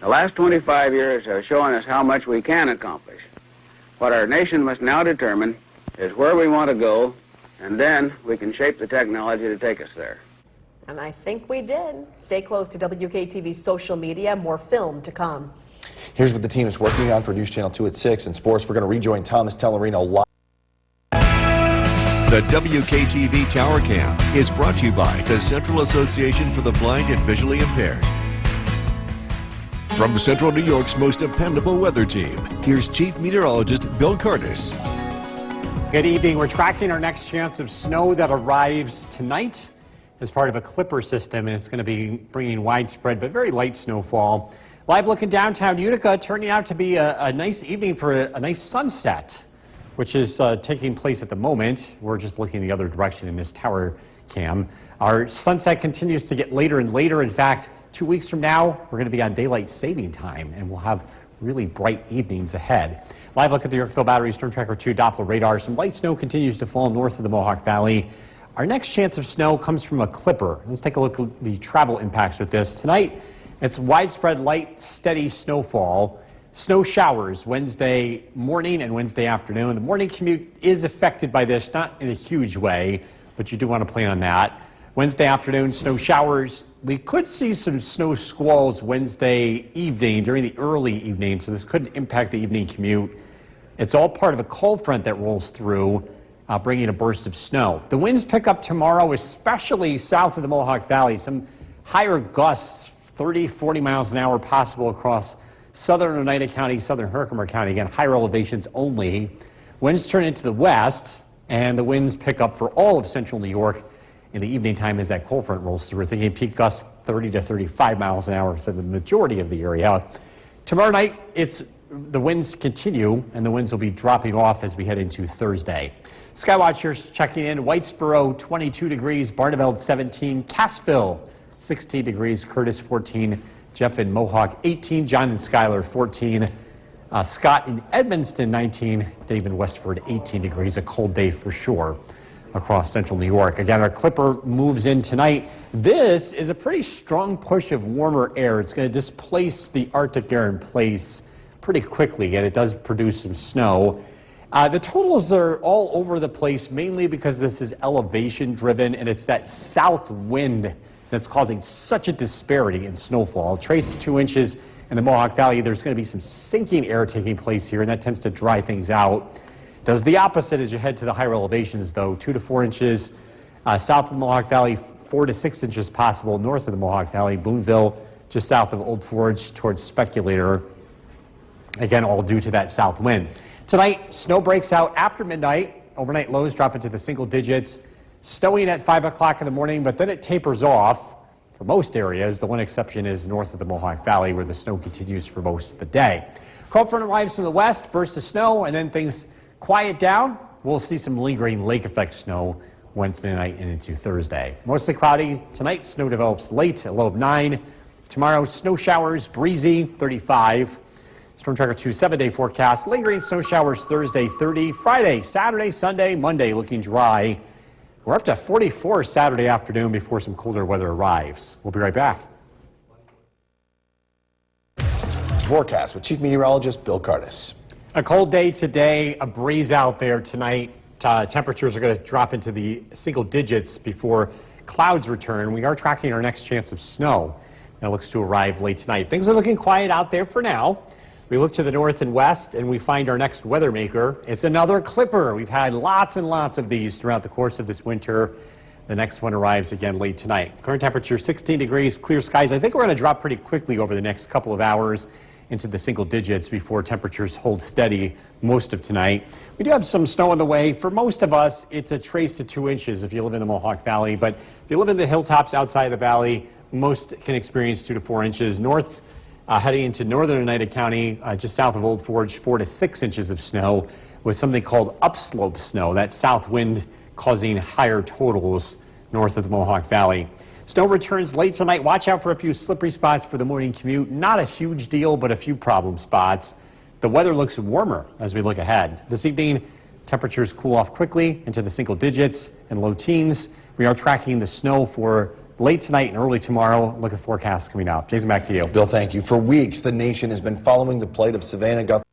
The last 25 years have shown us how much we can accomplish. What our nation must now determine is where we want to go, and then we can shape the technology to take us there. And I think we did. Stay close to WKTV's social media. More film to come. Here's what the team is working on for News Channel 2 at 6. In sports, we're going to rejoin Thomas Tellerino live. The WKTV Tower Cam is brought to you by the Central Association for the Blind and Visually Impaired. From Central New York's most dependable weather team, here's Chief Meteorologist Bill Curtis. Good evening. We're tracking our next chance of snow that arrives tonight as part of a Clipper system, and it's going to be bringing widespread but very light snowfall. Live look in downtown Utica, turning out to be a nice evening for a nice sunset, which is taking place at the moment. We're just looking the other direction in this tower cam. Our sunset continues to get later and later. In fact, 2 weeks from now, we're going to be on daylight saving time, and we'll have really bright evenings ahead. Live look at the Yorkville Battery Storm Tracker 2 Doppler radar. Some light snow continues to fall north of the Mohawk Valley. Our next chance of snow comes from a Clipper. Let's take a look at the travel impacts with this. Tonight, it's widespread light, steady snowfall. Snow showers Wednesday morning and Wednesday afternoon. The morning commute is affected by this, not in a huge way, but you do want to plan on that. Wednesday afternoon, snow showers. We could see some snow squalls Wednesday evening during the early evening, so this could impact the evening commute. It's all part of a cold front that rolls through, bringing a burst of snow. The winds pick up tomorrow, especially south of the Mohawk Valley. Some higher gusts, 30, 40 miles an hour possible across southern Oneida County, southern Herkimer County. Again, higher elevations only. Winds turn into the west, and the winds pick up for all of central New York in the evening time as that cold front rolls through. We're thinking peak gusts 30 to 35 miles an hour for the majority of the area. Tomorrow night, the winds continue, and the winds will be dropping off as we head into Thursday. Skywatchers checking in. Whitesboro, 22 degrees. Barneveld, 17. Cassville, 16 degrees. Curtis, 14. Jeff in Mohawk, 18. John and Schuyler, 14. Scott in Edmonston, 19. Dave in Westford, 18 degrees. A cold day for sure across central New York. Again, our Clipper moves in tonight. This is a pretty strong push of warmer air. It's going to displace the Arctic air in place pretty quickly, and it does produce some snow. The totals are all over the place, mainly because this is elevation driven, and it's that south wind that's causing such a disparity in snowfall. Trace to 2 inches in the Mohawk Valley. There's going to be some sinking air taking place here, and that tends to dry things out. Does the opposite as you head to the higher elevations, though. 2 to 4 inches south of the Mohawk Valley, 4 to 6 inches possible north of the Mohawk Valley. Boonville, just south of Old Forge towards Speculator. Again, all due to that south wind. Tonight, snow breaks out after midnight. Overnight lows drop into the single digits. Snowing at 5 o'clock in the morning, but then it tapers off for most areas. The one exception is north of the Mohawk Valley, where the snow continues for most of the day. Cold front arrives from the west, burst of snow, and then things quiet down. We'll see some lingering lake effect snow Wednesday night and into Thursday. Mostly cloudy. Tonight, snow develops late, a low of 9. Tomorrow, snow showers, breezy, 35. Storm Tracker 2 7-day forecast. Lingering snow showers Thursday, 30. Friday, Saturday, Sunday, Monday looking dry. We're up to 44 Saturday afternoon before some colder weather arrives. We'll be right back. Forecast with Chief Meteorologist Bill Curtis. A cold day today, a breeze out there tonight. Temperatures are going to drop into the single digits before clouds return. We are tracking our next chance of snow. That looks to arrive late tonight. Things are looking quiet out there for now. We look to the north and west, and we find our next weather maker. It's another Clipper. We've had lots and lots of these throughout the course of this winter. The next one arrives again late tonight. Current temperature 16 degrees, clear skies. I think we're going to drop pretty quickly over the next couple of hours into the single digits before temperatures hold steady most of tonight. We do have some snow on the way. For most of us, it's a trace to 2 inches if you live in the Mohawk Valley, but if you live in the hilltops outside of the valley, most can experience 2 to 4 inches. North, heading into northern Oneida County, just south of Old Forge, 4 to 6 inches of snow with something called upslope snow, that south wind causing higher totals north of the Mohawk Valley. Snow returns late tonight. Watch out for a few slippery spots for the morning commute. Not a huge deal, but a few problem spots. the weather looks warmer as we look ahead. This evening, temperatures cool off quickly into the single digits and low teens. We are tracking the snow for late tonight and early tomorrow. Look at the forecast coming up. Jason, back to you. Bill, thank you. For weeks, the nation has been following the plight of Savannah Guthrie.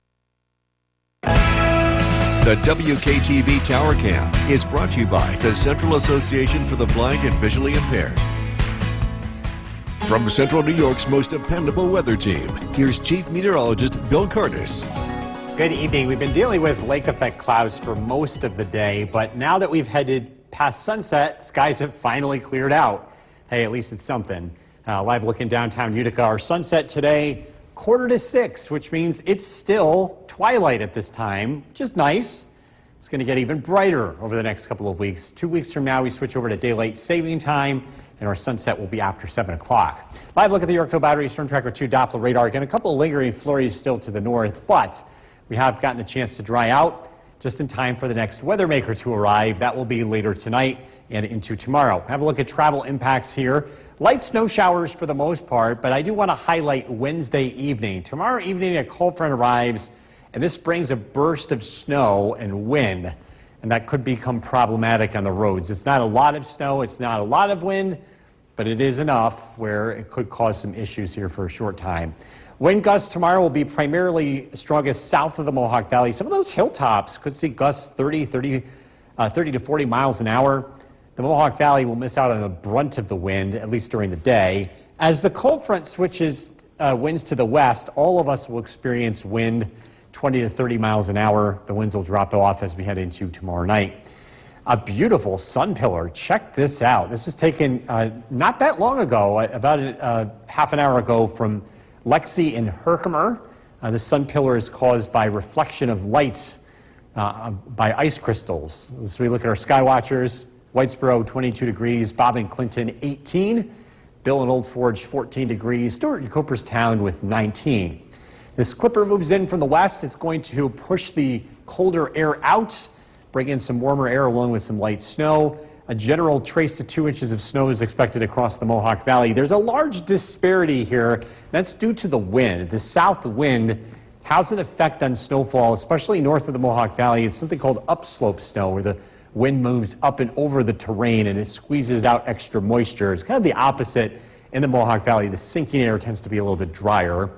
The WKTV Tower Cam is brought to you by the Central Association for the Blind and Visually Impaired. From Central New York's most dependable weather team, here's Chief Meteorologist Bill Curtis. Good evening. We've been dealing with lake effect clouds for most of the day, but now that we've headed past sunset, skies have finally cleared out. Hey, at least it's something. Live look in downtown Utica. Our sunset today, 5:45, which means it's still twilight at this time, which is nice. It's going to get even brighter over the next couple of weeks. 2 weeks from now, we switch over to daylight saving time, and our sunset will be after 7 o'clock. Live look at the Yorkville Battery Storm Tracker 2 Doppler radar. Again, a couple of lingering flurries still to the north, but we have gotten a chance to dry out just in time for the next weather maker to arrive. That will be later tonight and into tomorrow. Have a look at travel impacts here. Light snow showers for the most part, but I do want to highlight Wednesday evening. Tomorrow evening, a cold front arrives, and this brings a burst of snow and wind, and that could become problematic on the roads. It's not a lot of snow, it's not a lot of wind, but it is enough where it could cause some issues here for a short time. Wind gusts tomorrow will be primarily strongest south of the Mohawk Valley. Some of those hilltops could see gusts 30 to 40 miles an hour. The Mohawk Valley will miss out on the brunt of the wind, at least during the day. As the cold front switches winds to the west, all of us will experience wind 20 to 30 miles an hour. The winds will drop off as we head into tomorrow night. A beautiful sun pillar. Check this out. This was taken not that long ago, about half an hour ago, from Lexi and Herkimer. The sun pillar is caused by reflection of light by ice crystals. As we look at our sky watchers, Whitesboro 22 degrees, Bob and Clinton 18, Bill and Old Forge 14 degrees, Stewart and Cooperstown with 19. This clipper moves in from the west. It's going to push the colder air out, bring in some warmer air along with some light snow. A general trace to 2 inches of snow is expected across the Mohawk Valley. There's a large disparity here. That's due to the wind. The south wind has an effect on snowfall, especially north of the Mohawk Valley. It's something called upslope snow, where the wind moves up and over the terrain and it squeezes out extra moisture. It's kind of the opposite in the Mohawk Valley. The sinking air tends to be a little bit drier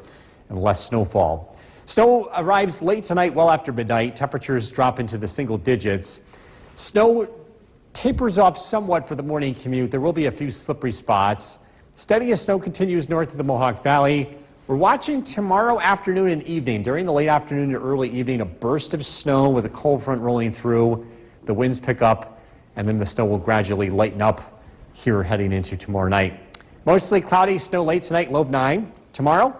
and less snowfall. Snow arrives late tonight, well after midnight. Temperatures drop into the single digits. Snow tapers off somewhat for the morning commute. There will be a few slippery spots. Steady as snow continues north of the Mohawk Valley. We're watching tomorrow afternoon and evening. During the late afternoon to early evening, a burst of snow with a cold front rolling through. The winds pick up, and then the snow will gradually lighten up here heading into tomorrow night. Mostly cloudy, snow late tonight, low of 9. Tomorrow,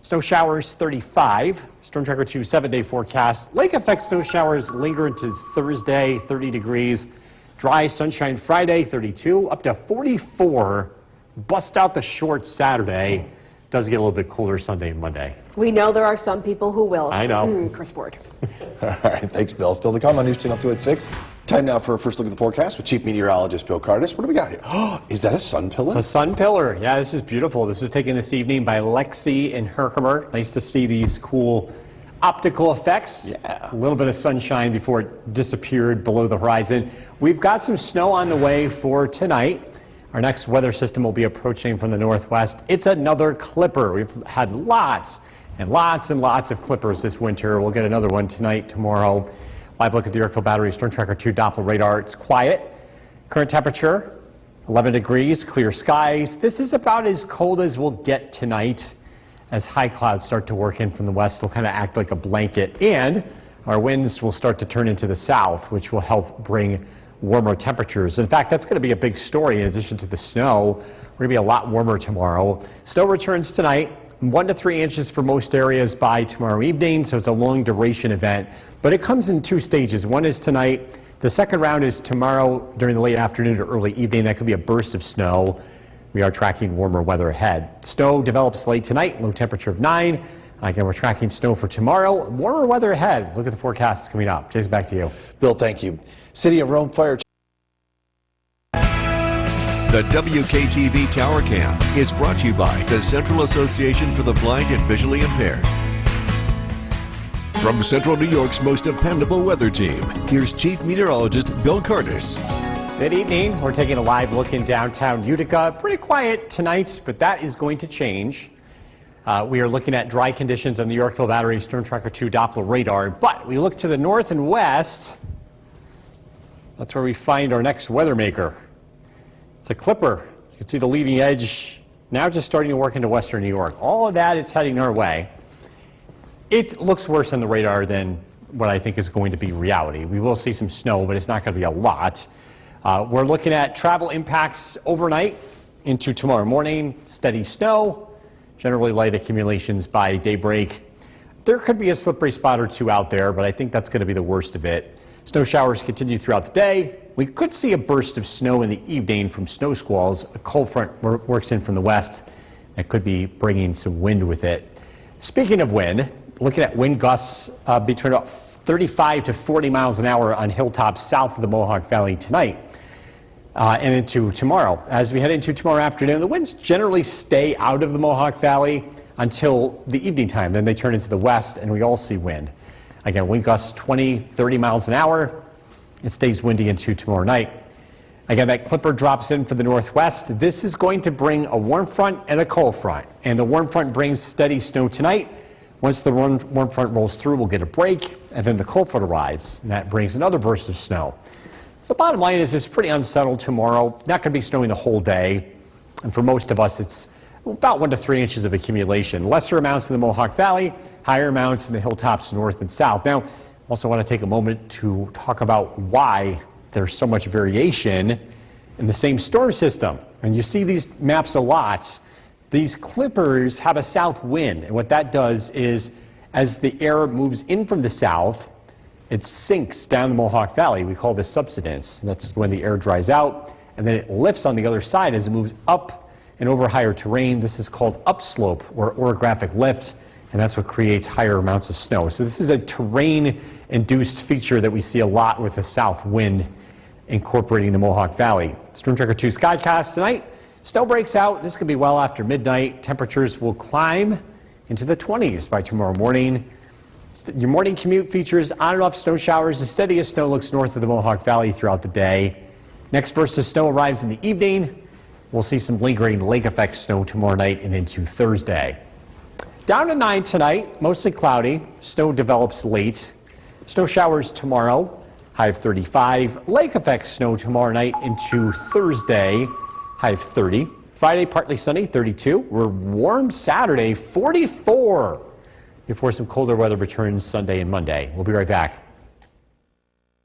snow showers 35. Storm Tracker 2 7-day forecast. Lake effect snow showers linger into Thursday, 30 degrees. Dry sunshine Friday, 32, up to 44. Bust out the shorts Saturday. Does get a little bit colder Sunday and Monday. We know there are some people who will. I know. Chris Ward. All right, thanks, Bill. Still to come on News Channel 2 at 6. Time now for a first look at the forecast with Chief Meteorologist Bill Curtis. What do we got here? Is that a sun pillar? It's a sun pillar. Yeah, this is beautiful. This was taken this evening by Lexi and Herkimer. Nice to see these cool optical effects. Yeah. A little bit of sunshine before it disappeared below the horizon. We've got some snow on the way for tonight. Our next weather system will be approaching from the northwest. It's another clipper. We've had lots and lots and lots of clippers this winter. We'll get another one tonight, tomorrow. Live look at the Yorkville Battery Storm Tracker 2 Doppler radar. It's quiet. Current temperature, 11 degrees, clear skies. This is about as cold as we'll get tonight. As high clouds start to work in from the west, they'll kind of act like a blanket. And our winds will start to turn into the south, which will help bring warmer temperatures. In fact, that's going to be a big story in addition to the snow. We're going to be a lot warmer tomorrow. Snow returns tonight, 1 to 3 inches for most areas by tomorrow evening, so it's a long duration event. But it comes in 2 stages. One is tonight. The second round is tomorrow during the late afternoon to early evening. That could be a burst of snow. We are tracking warmer weather ahead. Snow develops late tonight, low temperature of 9. Again, we're tracking snow for tomorrow. Warmer weather ahead. Look at the forecasts coming up. Jason, back to you. Bill, thank you. City of Rome Fire. The WKTV Tower Cam is brought to you by the Central Association for the Blind and Visually Impaired. From Central New York's most dependable weather team, here's Chief Meteorologist Bill Curtis. Good evening. We're taking a live look in downtown Utica. Pretty quiet tonight, but that is going to change. We are looking at dry conditions on the Yorkville Battery Storm Tracker 2 Doppler radar, but we look to the north and west. That's where we find our next weather maker. It's a clipper. You can see the leading edge now just starting to work into western New York. All of that is heading our way. It looks worse on the radar than what I think is going to be reality. We will see some snow, but it's not going to be a lot. We're looking at travel impacts overnight into tomorrow morning. Steady snow, generally light accumulations by daybreak. There could be a slippery spot or two out there, but I think that's going to be the worst of it. Snow showers continue throughout the day. We could see a burst of snow in the evening from snow squalls. A cold front works in from the west that could be bringing some wind with it. Speaking of wind, looking at wind gusts between about 35 to 40 miles an hour on hilltops south of the Mohawk Valley tonight and into tomorrow. As we head into tomorrow afternoon, the winds generally stay out of the Mohawk Valley until the evening time. Then they turn into the west and we all see wind. Again, wind gusts 20, 30 miles an hour. It stays windy into tomorrow night. Again, that clipper drops in for the northwest. This is going to bring a warm front and a cold front. And the warm front brings steady snow tonight. Once the warm front rolls through, we'll get a break, and then the cold front arrives, and that brings another burst of snow. So bottom line is it's pretty unsettled tomorrow. Not going to be snowing the whole day, and for most of us, it's about 1 to 3 inches of accumulation. Lesser amounts in the Mohawk Valley, higher amounts in the hilltops north and south. Now, I also want to take a moment to talk about why there's so much variation in the same storm system. And you see these maps a lot. These clippers have a south wind, and what that does is as the air moves in from the south, it sinks down the Mohawk Valley. We call this subsidence. That's when the air dries out, and then it lifts on the other side as it moves up and over higher terrain. This is called upslope or orographic lift, and that's what creates higher amounts of snow. So this is a terrain-induced feature that we see a lot with the south wind incorporating the Mohawk Valley. Storm Tracker 2 Skycast tonight. Snow breaks out. This could be well after midnight. Temperatures will climb into the 20s by tomorrow morning. Your morning commute features on and off snow showers. The steadiest snow looks north of the Mohawk Valley throughout the day. Next burst of snow arrives in the evening. We'll see some lingering lake effect snow tomorrow night and into Thursday. Down to 9 tonight, mostly cloudy. Snow develops late. Snow showers tomorrow, high of 35. Lake effect snow tomorrow night into Thursday, high of 30. Friday, partly sunny, 32. We're warm Saturday, 44. Before some colder weather returns Sunday and Monday. We'll be right back.